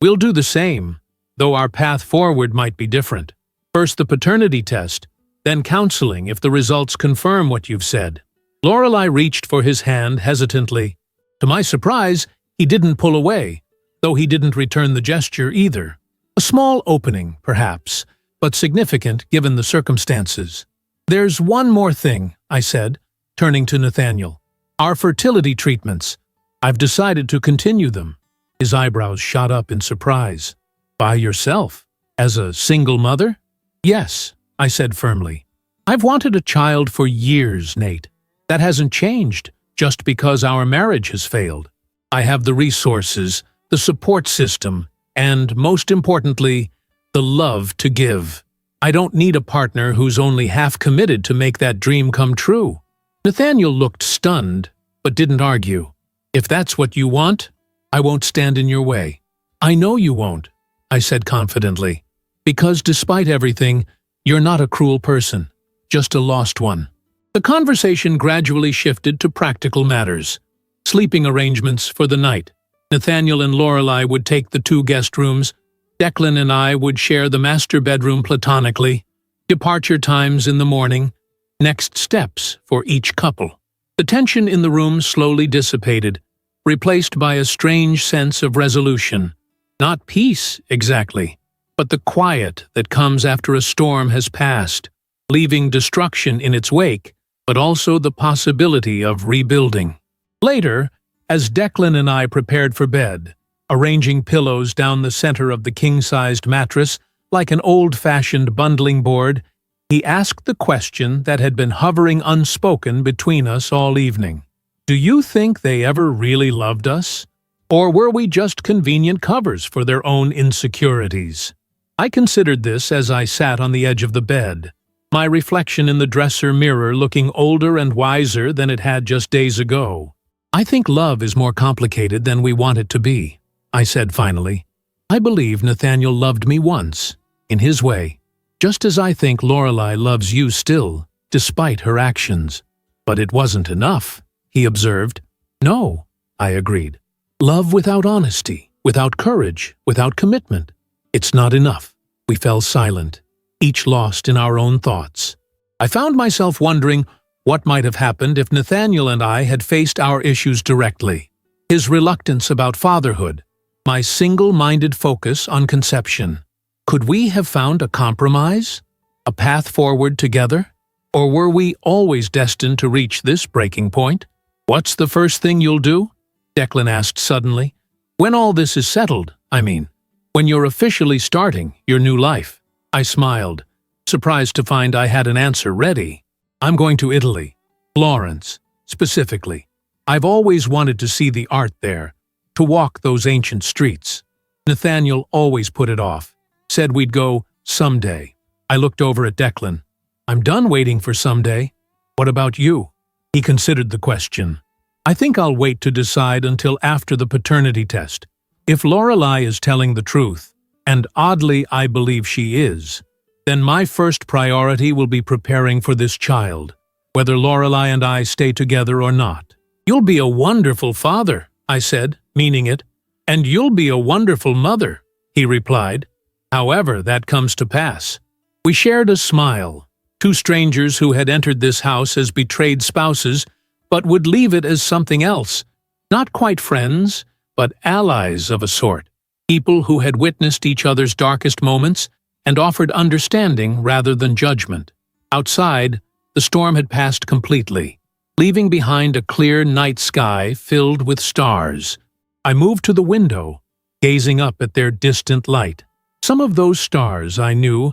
"We'll do the same, though our path forward might be different. First the paternity test, then counseling if the results confirm what you've said." Lorelei reached for his hand hesitantly. To my surprise, he didn't pull away, though he didn't return the gesture either. A small opening, perhaps, but significant given the circumstances. "There's one more thing," I said, turning to Nathaniel. "Our fertility treatments. I've decided to continue them." His eyebrows shot up in surprise. "By yourself? As a single mother?" "Yes," I said firmly. "I've wanted a child for years, Nate. That hasn't changed just because our marriage has failed. I have the resources, the support system, and, most importantly, the love to give. I don't need a partner who's only half committed to make that dream come true." Nathaniel looked stunned, but didn't argue. "If that's what you want, I won't stand in your way." "I know you won't," I said confidently, "because despite everything, you're not a cruel person, just a lost one." The conversation gradually shifted to practical matters. Sleeping arrangements for the night. Nathaniel and Lorelei would take the 2 guest rooms. Declan and I would share the master bedroom platonically. Departure times in the morning. Next steps for each couple. The tension in the room slowly dissipated, replaced by a strange sense of resolution. Not peace, exactly, but the quiet that comes after a storm has passed, leaving destruction in its wake, but also the possibility of rebuilding. Later, as Declan and I prepared for bed, arranging pillows down the center of the king-sized mattress like an old-fashioned bundling board, he asked the question that had been hovering unspoken between us all evening. "Do you think they ever really loved us? Or were we just convenient covers for their own insecurities?" I considered this as I sat on the edge of the bed, my reflection in the dresser mirror looking older and wiser than it had just days ago. "I think love is more complicated than we want it to be," I said finally. "I believe Nathaniel loved me once, in his way, just as I think Lorelei loves you still, despite her actions. But it wasn't enough," he observed. "No," I agreed. "Love without honesty, without courage, without commitment. It's not enough." We fell silent, each lost in our own thoughts. I found myself wondering what might have happened if Nathaniel and I had faced our issues directly. His reluctance about fatherhood, my single-minded focus on conception. Could we have found a compromise? A path forward together? Or were we always destined to reach this breaking point? "What's the first thing you'll do?" Declan asked suddenly. "When all this is settled, I mean. When you're officially starting your new life." I smiled, surprised to find I had an answer ready. "I'm going to Italy. Florence, specifically. I've always wanted to see the art there, to walk those ancient streets. Nathaniel always put it off, said we'd go someday." I looked over at Declan. "I'm done waiting for someday. What about you?" He considered the question. "I think I'll wait to decide until after the paternity test. If Lorelei is telling the truth, and oddly I believe she is, then my first priority will be preparing for this child, whether Lorelei and I stay together or not. "You'll be a wonderful father," I said, meaning it. "And you'll be a wonderful mother," he replied. However, that comes to pass. We shared a smile, two strangers who had entered this house as betrayed spouses, but would leave it as something else. Not quite friends, but allies of a sort. People who had witnessed each other's darkest moments and offered understanding rather than judgment. Outside, the storm had passed completely, leaving behind a clear night sky filled with stars. I moved to the window, gazing up at their distant light. Some of those stars, I knew,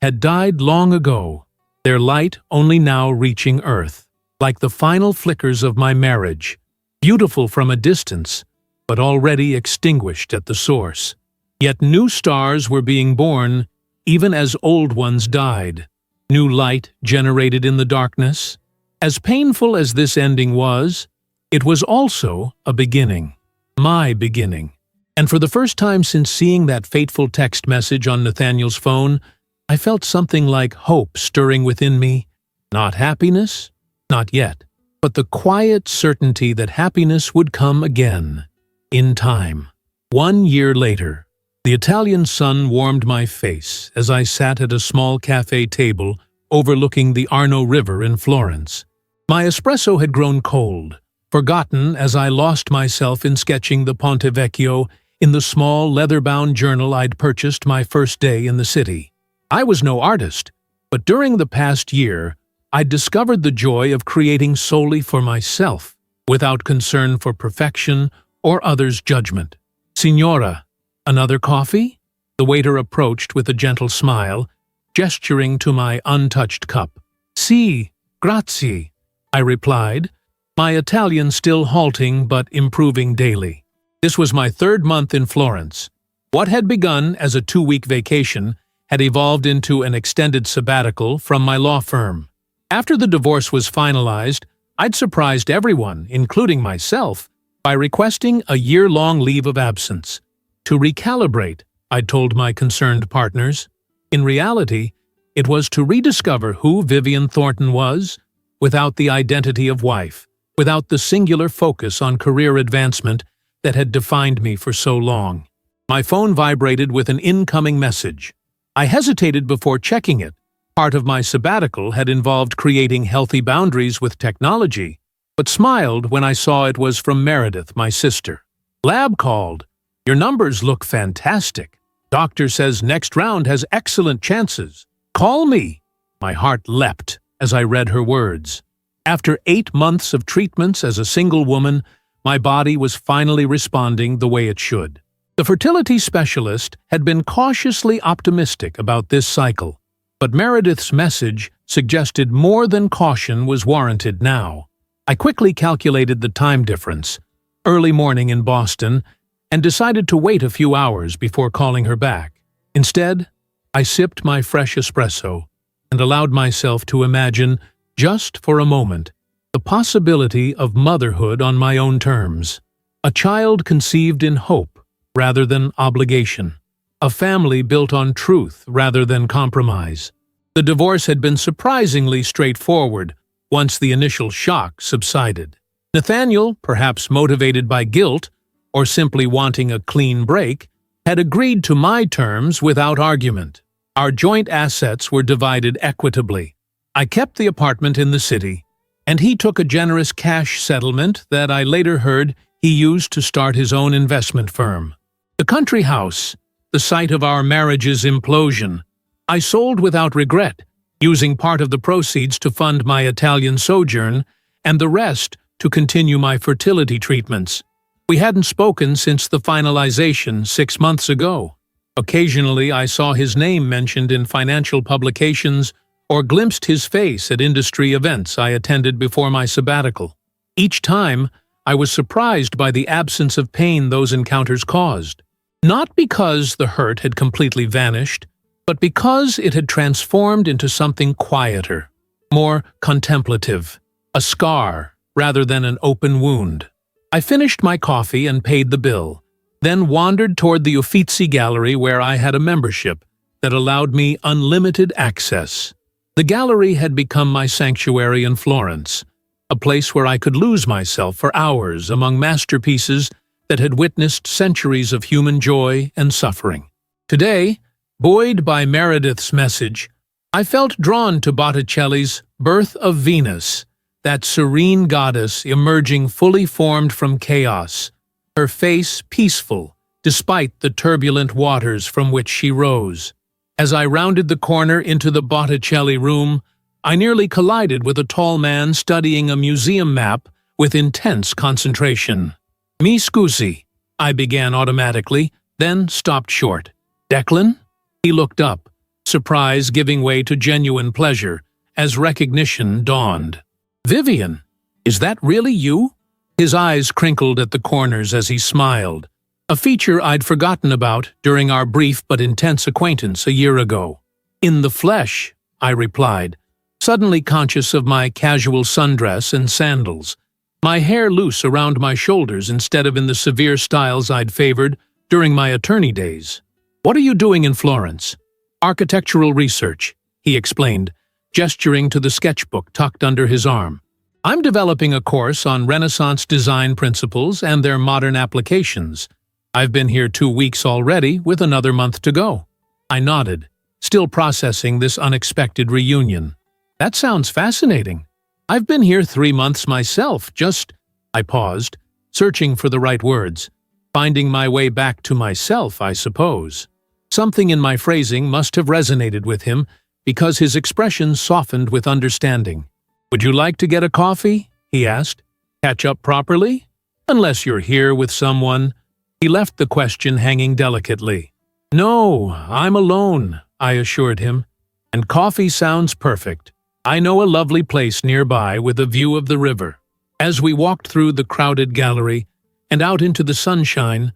had died long ago, their light only now reaching Earth, like the final flickers of my marriage, beautiful from a distance, but already extinguished at the source. Yet new stars were being born, even as old ones died. New light generated in the darkness. As painful as this ending was, it was also a beginning. My beginning. And for the first time since seeing that fateful text message on Nathaniel's phone, I felt something like hope stirring within me. Not happiness, not yet, but the quiet certainty that happiness would come again, in time. 1 year later, the Italian sun warmed my face as I sat at a small cafe table overlooking the Arno River in Florence. My espresso had grown cold, forgotten as I lost myself in sketching the Ponte Vecchio in the small leather-bound journal I'd purchased my first day in the city. I was no artist, but during the past year, I'd discovered the joy of creating solely for myself, without concern for perfection or others' judgment. "Signora, another coffee?" The waiter approached with a gentle smile, gesturing to my untouched cup. "Sì, grazie," I replied, my Italian still halting but improving daily. This was my 3rd month in Florence. What had begun as a 2-week vacation had evolved into an extended sabbatical from my law firm. After the divorce was finalized, I'd surprised everyone, including myself, by requesting a year-long leave of absence. To recalibrate, I'd told my concerned partners. In reality, it was to rediscover who Vivian Thornton was, without the identity of wife, without the singular focus on career advancement that had defined me for so long. My phone vibrated with an incoming message. I hesitated before checking it. Part of my sabbatical had involved creating healthy boundaries with technology, but smiled when I saw it was from Meredith, my sister. "Lab called. Your numbers look fantastic. Doctor says next round has excellent chances. Call me." My heart leapt as I read her words. After 8 months of treatments as a single woman, my body was finally responding the way it should. The fertility specialist had been cautiously optimistic about this cycle, but Meredith's message suggested more than caution was warranted now. I quickly calculated the time difference, early morning in Boston, and decided to wait a few hours before calling her back. Instead, I sipped my fresh espresso and allowed myself to imagine, just for a moment, the possibility of motherhood on my own terms. A child conceived in hope rather than obligation. A family built on truth rather than compromise. The divorce had been surprisingly straightforward once the initial shock subsided. Nathaniel, perhaps motivated by guilt or simply wanting a clean break, had agreed to my terms without argument. Our joint assets were divided equitably. I kept the apartment in the city, and he took a generous cash settlement that I later heard he used to start his own investment firm. The country house, the site of our marriage's implosion, I sold without regret, using part of the proceeds to fund my Italian sojourn and the rest to continue my fertility treatments. We hadn't spoken since the finalization 6 months ago. Occasionally, I saw his name mentioned in financial publications or glimpsed his face at industry events I attended before my sabbatical. Each time, I was surprised by the absence of pain those encounters caused. Not because the hurt had completely vanished, but because it had transformed into something quieter, more contemplative, a scar rather than an open wound. I finished my coffee and paid the bill, then wandered toward the Uffizi Gallery where I had a membership that allowed me unlimited access. The gallery had become my sanctuary in Florence, a place where I could lose myself for hours among masterpieces that had witnessed centuries of human joy and suffering. Today, buoyed by Meredith's message, I felt drawn to Botticelli's Birth of Venus, that serene goddess emerging fully formed from chaos, her face peaceful despite the turbulent waters from which she rose. As I rounded the corner into the Botticelli room, I nearly collided with a tall man studying a museum map with intense concentration. "Mi scusi," I began automatically, then stopped short. "Declan?" He looked up, surprise giving way to genuine pleasure as recognition dawned. "Vivian, is that really you?" His eyes crinkled at the corners as he smiled, a feature I'd forgotten about during our brief but intense acquaintance a year ago. "In the flesh," I replied, suddenly conscious of my casual sundress and sandals, my hair loose around my shoulders instead of in the severe styles I'd favored during my attorney days. "What are you doing in Florence?" "Architectural research," he explained, gesturing to the sketchbook tucked under his arm. "I'm developing a course on Renaissance design principles and their modern applications. I've been here 2 weeks already, with another month to go." I nodded, still processing this unexpected reunion. "That sounds fascinating. I've been here 3 months myself, just—" I paused, searching for the right words, finding my way back to myself, I suppose. Something in my phrasing must have resonated with him, because his expression softened with understanding. "Would you like to get a coffee?" he asked. "Catch up properly? Unless you're here with someone." He left the question hanging delicately. "No, I'm alone," I assured him. "And coffee sounds perfect. I know a lovely place nearby with a view of the river." As we walked through the crowded gallery and out into the sunshine,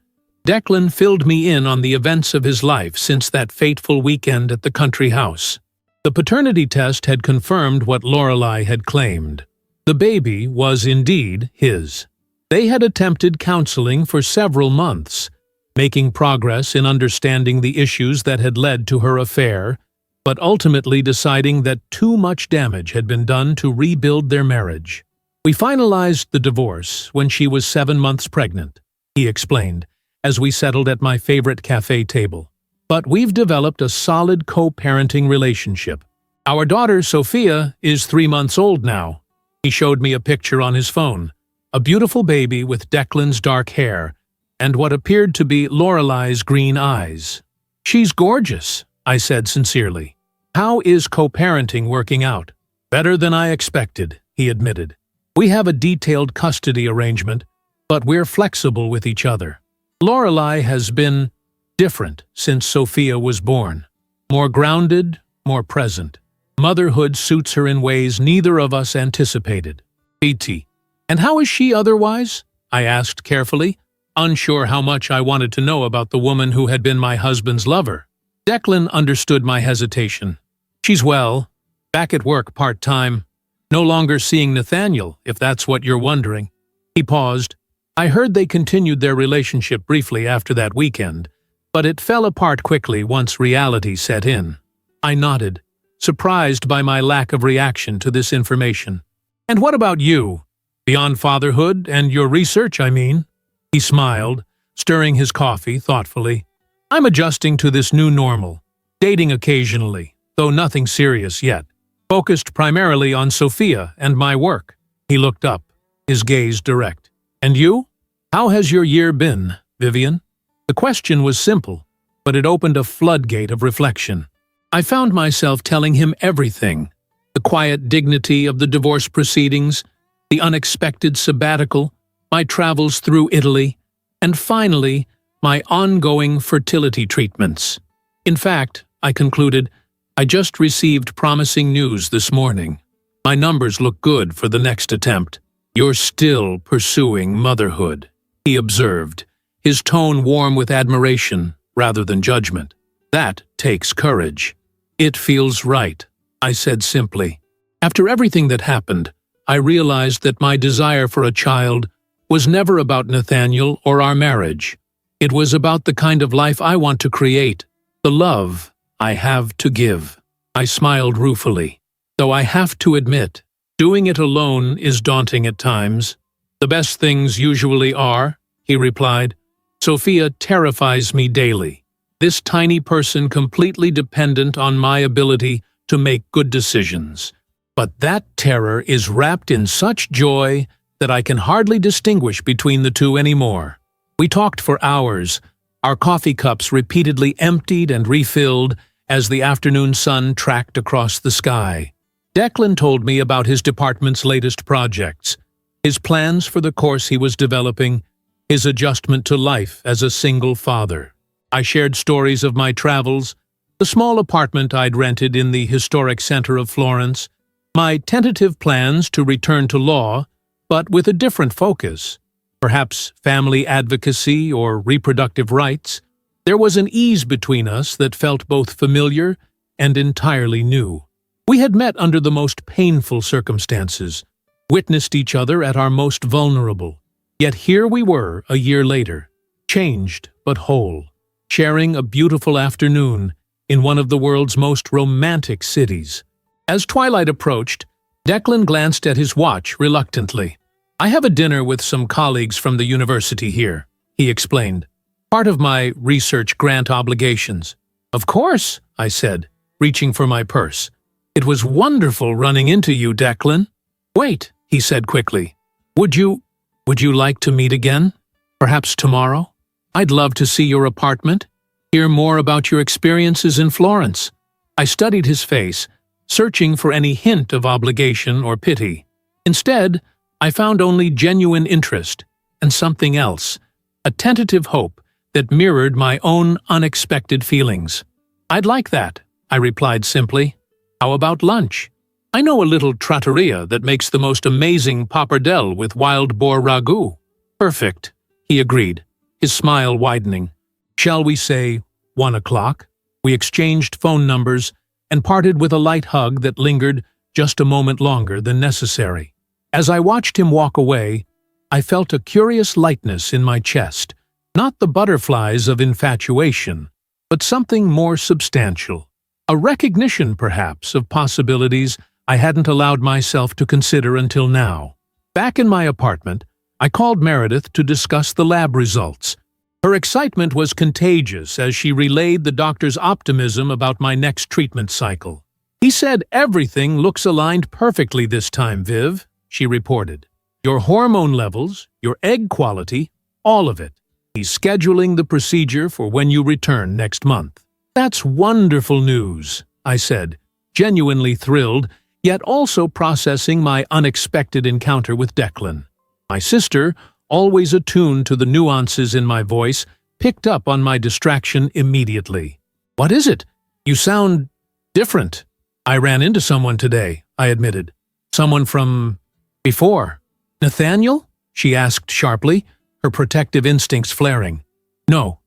Declan filled me in on the events of his life since that fateful weekend at the country house. The paternity test had confirmed what Lorelei had claimed. The baby was indeed his. They had attempted counseling for several months, making progress in understanding the issues that had led to her affair, but ultimately deciding that too much damage had been done to rebuild their marriage. "We finalized the divorce when she was 7 months pregnant," he explained, as we settled at my favorite cafe table. "But we've developed a solid co-parenting relationship. Our daughter, Sophia, is 3 months old now." He showed me a picture on his phone, a beautiful baby with Declan's dark hair and what appeared to be Lorelei's green eyes. "She's gorgeous," I said sincerely. "How is co-parenting working out?" "Better than I expected," he admitted. "We have a detailed custody arrangement, but we're flexible with each other. Lorelei has been different since Sophia was born. More grounded, more present. Motherhood suits her in ways neither of us anticipated." "PT. And how is she otherwise?" I asked carefully, unsure how much I wanted to know about the woman who had been my husband's lover. Declan understood my hesitation. "She's well, back at work part-time. No longer seeing Nathaniel, if that's what you're wondering." He paused. "I heard they continued their relationship briefly after that weekend, but it fell apart quickly once reality set in." I nodded, surprised by my lack of reaction to this information. "And what about you? Beyond fatherhood and your research, I mean?" He smiled, stirring his coffee thoughtfully. "I'm adjusting to this new normal, dating occasionally, though nothing serious yet, focused primarily on Sophia and my work." He looked up, his gaze direct. "And you? How has your year been, Vivian?" The question was simple, but it opened a floodgate of reflection. I found myself telling him everything: the quiet dignity of the divorce proceedings, the unexpected sabbatical, my travels through Italy, and finally, my ongoing fertility treatments. "In fact," I concluded, "I just received promising news this morning. My numbers look good for the next attempt." "You're still pursuing motherhood," he observed, his tone warm with admiration rather than judgment. "That takes courage." "It feels right," I said simply. After everything that happened, I realized that my desire for a child was never about Nathaniel or our marriage. It was about the kind of life I want to create, the love I have to give. I smiled ruefully, though I have to admit, doing it alone is daunting at times. The best things usually are, he replied. Sophia terrifies me daily. This tiny person completely dependent on my ability to make good decisions. But that terror is wrapped in such joy that I can hardly distinguish between the two anymore. We talked for hours, our coffee cups repeatedly emptied and refilled as the afternoon sun tracked across the sky. Declan told me about his department's latest projects, his plans for the course he was developing, his adjustment to life as a single father. I shared stories of my travels, the small apartment I'd rented in the historic center of Florence, my tentative plans to return to law, but with a different focus, perhaps family advocacy or reproductive rights. There was an ease between us that felt both familiar and entirely new. We had met under the most painful circumstances, witnessed each other at our most vulnerable. Yet here we were a year later, changed but whole, sharing a beautiful afternoon in one of the world's most romantic cities. As twilight approached, Declan glanced at his watch reluctantly. I have a dinner with some colleagues from the university here, he explained. Part of my research grant obligations. Of course, I said, reaching for my purse. It was wonderful running into you, Declan. Wait, he said quickly. Would you like to meet again? Perhaps tomorrow? I'd love to see your apartment, hear more about your experiences in Florence. I studied his face, searching for any hint of obligation or pity. Instead, I found only genuine interest and something else, a tentative hope that mirrored my own unexpected feelings. I'd like that, I replied simply. How about lunch? I know a little trattoria that makes the most amazing pappardelle with wild boar ragout. Perfect, he agreed, his smile widening. Shall we say 1 o'clock? We exchanged phone numbers and parted with a light hug that lingered just a moment longer than necessary. As I watched him walk away, I felt a curious lightness in my chest, not the butterflies of infatuation, but something more substantial, a recognition, perhaps, of possibilities I hadn't allowed myself to consider until now. Back in my apartment, I called Meredith to discuss the lab results. Her excitement was contagious as she relayed the doctor's optimism about my next treatment cycle. He said everything looks aligned perfectly this time, Viv, she reported. Your hormone levels, your egg quality, all of it. He's scheduling the procedure for when you return next month. That's wonderful news, I said, genuinely thrilled, yet also processing my unexpected encounter with Declan. My sister, always attuned to the nuances in my voice, picked up on my distraction immediately. What is it? You sound different. I ran into someone today, I admitted. Someone from before. Nathaniel? She asked sharply, her protective instincts flaring. No,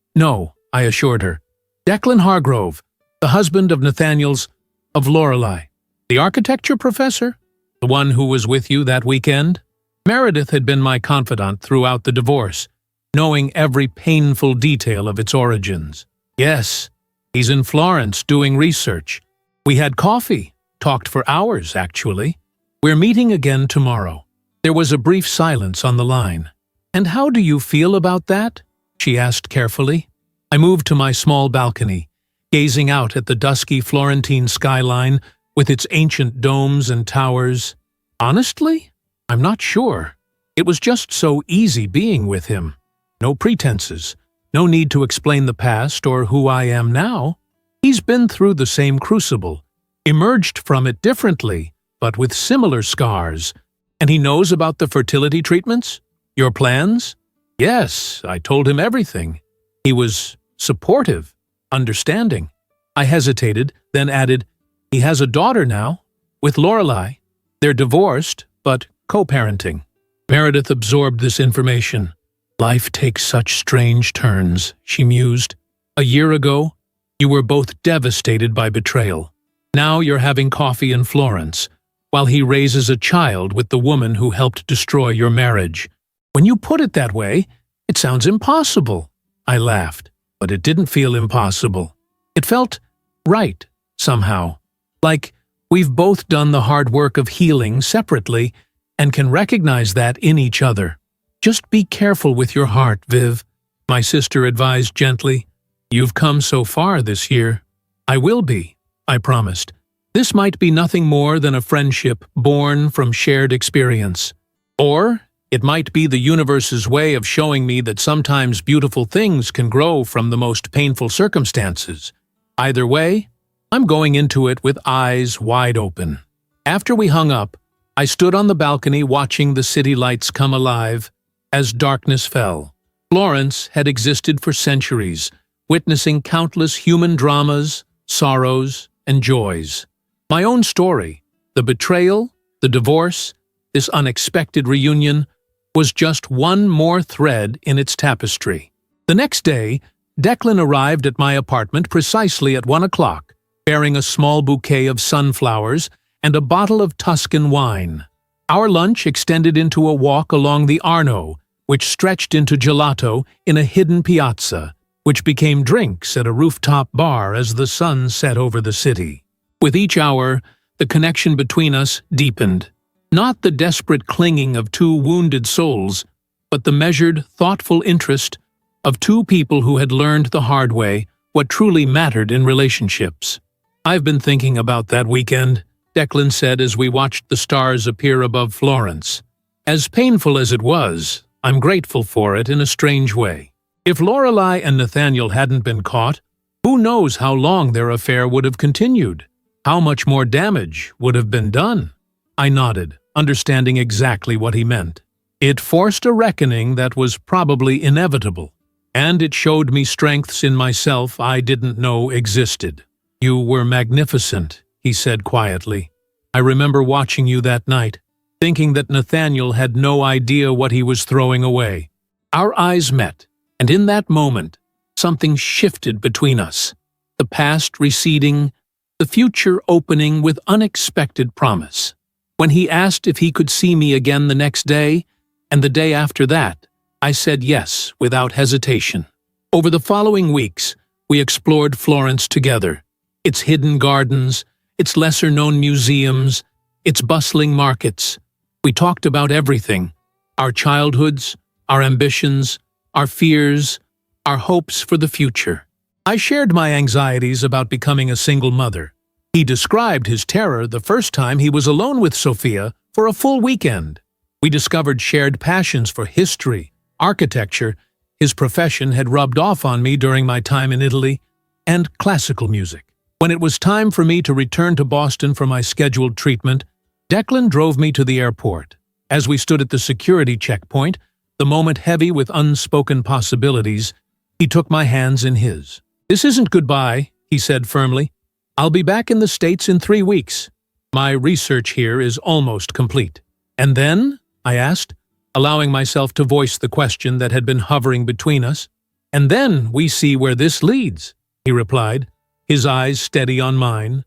I assured her. Declan Hargrove, the husband of Nathaniel's, of Lorelei. The architecture professor? The one who was with you that weekend? Meredith had been my confidant throughout the divorce, knowing every painful detail of its origins. Yes, he's in Florence doing research. We had coffee, talked for hours, actually. We're meeting again tomorrow. There was a brief silence on the line. And how do you feel about that? She asked carefully. I moved to my small balcony, gazing out at the dusky Florentine skyline with its ancient domes and towers. Honestly, I'm not sure. It was just so easy being with him. No pretenses, no need to explain the past or who I am now. He's been through the same crucible, emerged from it differently, but with similar scars. And he knows about the fertility treatments? Your plans? Yes, I told him everything. He was supportive, understanding. I hesitated, then added, he has a daughter now, with Lorelei. They're divorced, but co-parenting. Meredith absorbed this information. Life takes such strange turns, she mused. A year ago, you were both devastated by betrayal. Now you're having coffee in Florence, while he raises a child with the woman who helped destroy your marriage. When you put it that way, it sounds impossible. I laughed, but it didn't feel impossible. It felt right, somehow. Like we've both done the hard work of healing separately and can recognize that in each other. Just be careful with your heart, Viv, my sister advised gently. You've come so far this year. I will be, I promised. This might be nothing more than a friendship born from shared experience. Or it might be the universe's way of showing me that sometimes beautiful things can grow from the most painful circumstances. Either way, I'm going into it with eyes wide open. After we hung up, I stood on the balcony watching the city lights come alive as darkness fell. Florence had existed for centuries, witnessing countless human dramas, sorrows, and joys. My own story, the betrayal, the divorce, this unexpected reunion, was just one more thread in its tapestry. The next day, Declan arrived at my apartment precisely at 1 o'clock, bearing a small bouquet of sunflowers and a bottle of Tuscan wine. Our lunch extended into a walk along the Arno, which stretched into gelato in a hidden piazza, which became drinks at a rooftop bar as the sun set over the city. With each hour, the connection between us deepened. Not the desperate clinging of two wounded souls, but the measured, thoughtful interest of two people who had learned the hard way what truly mattered in relationships. I've been thinking about that weekend, Declan said as we watched the stars appear above Florence. As painful as it was, I'm grateful for it in a strange way. If Lorelei and Nathaniel hadn't been caught, who knows how long their affair would have continued? How much more damage would have been done? I nodded, understanding exactly what he meant. It forced a reckoning that was probably inevitable, and it showed me strengths in myself I didn't know existed. You were magnificent, he said quietly. I remember watching you that night, thinking that Nathaniel had no idea what he was throwing away. Our eyes met, and in that moment, something shifted between us. The past receding, the future opening with unexpected promise. When he asked if he could see me again the next day, and the day after that, I said yes without hesitation. Over the following weeks, we explored Florence together. Its hidden gardens, its lesser-known museums, its bustling markets. We talked about everything. Our childhoods, our ambitions, our fears, our hopes for the future. I shared my anxieties about becoming a single mother. He described his terror the first time he was alone with Sophia for a full weekend. We discovered shared passions for history, architecture, his profession had rubbed off on me during my time in Italy, and classical music. When it was time for me to return to Boston for my scheduled treatment, Declan drove me to the airport. As we stood at the security checkpoint, the moment heavy with unspoken possibilities, he took my hands in his. "This isn't goodbye," he said firmly. "I'll be back in the States in 3 weeks. My research here is almost complete." "And then?" I asked, allowing myself to voice the question that had been hovering between us. "And then we see where this leads," he replied, his eyes steady on mine.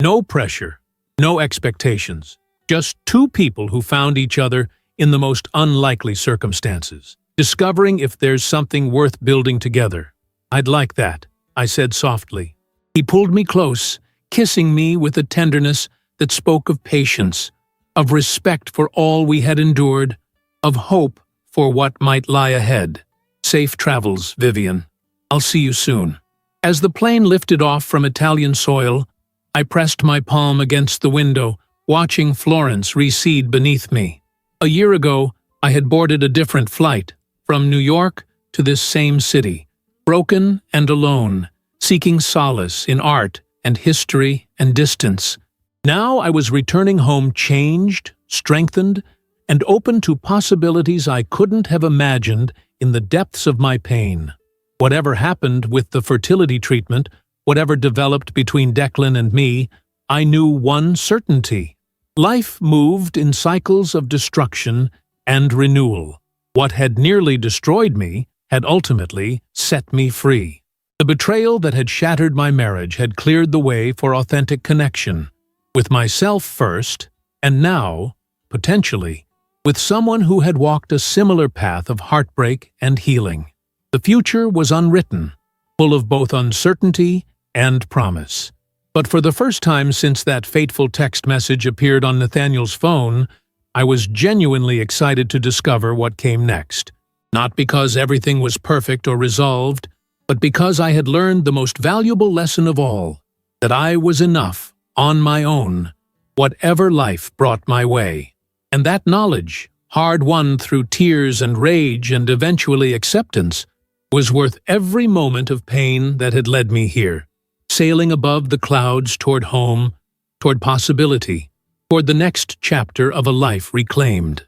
No pressure, no expectations, just two people who found each other in the most unlikely circumstances, discovering if there's something worth building together. "I'd like that," I said softly. He pulled me close, kissing me with a tenderness that spoke of patience, of respect for all we had endured, of hope for what might lie ahead. "Safe travels, Vivian. I'll see you soon." As the plane lifted off from Italian soil, I pressed my palm against the window, watching Florence recede beneath me. A year ago, I had boarded a different flight, from New York to this same city, broken and alone, seeking solace in art and history and distance. Now I was returning home changed, strengthened, and open to possibilities I couldn't have imagined in the depths of my pain. Whatever happened with the fertility treatment, whatever developed between Declan and me, I knew one certainty. Life moved in cycles of destruction and renewal. What had nearly destroyed me had ultimately set me free. The betrayal that had shattered my marriage had cleared the way for authentic connection, with myself first, and now, potentially, with someone who had walked a similar path of heartbreak and healing. The future was unwritten, full of both uncertainty and promise. But for the first time since that fateful text message appeared on Nathaniel's phone, I was genuinely excited to discover what came next. Not because everything was perfect or resolved, but because I had learned the most valuable lesson of all, that I was enough, on my own, whatever life brought my way. And that knowledge, hard-won through tears and rage and eventually acceptance, was worth every moment of pain that had led me here, sailing above the clouds toward home, toward possibility, toward the next chapter of a life reclaimed.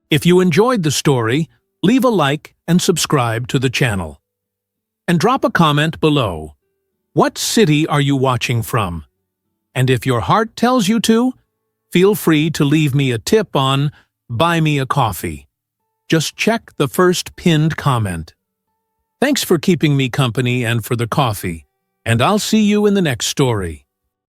If you enjoyed the story, leave a like and subscribe to the channel. And drop a comment below. What city are you watching from? And if your heart tells you to, feel free to leave me a tip on Buy Me a Coffee. Just check the first pinned comment. Thanks for keeping me company and for the coffee, and I'll see you in the next story.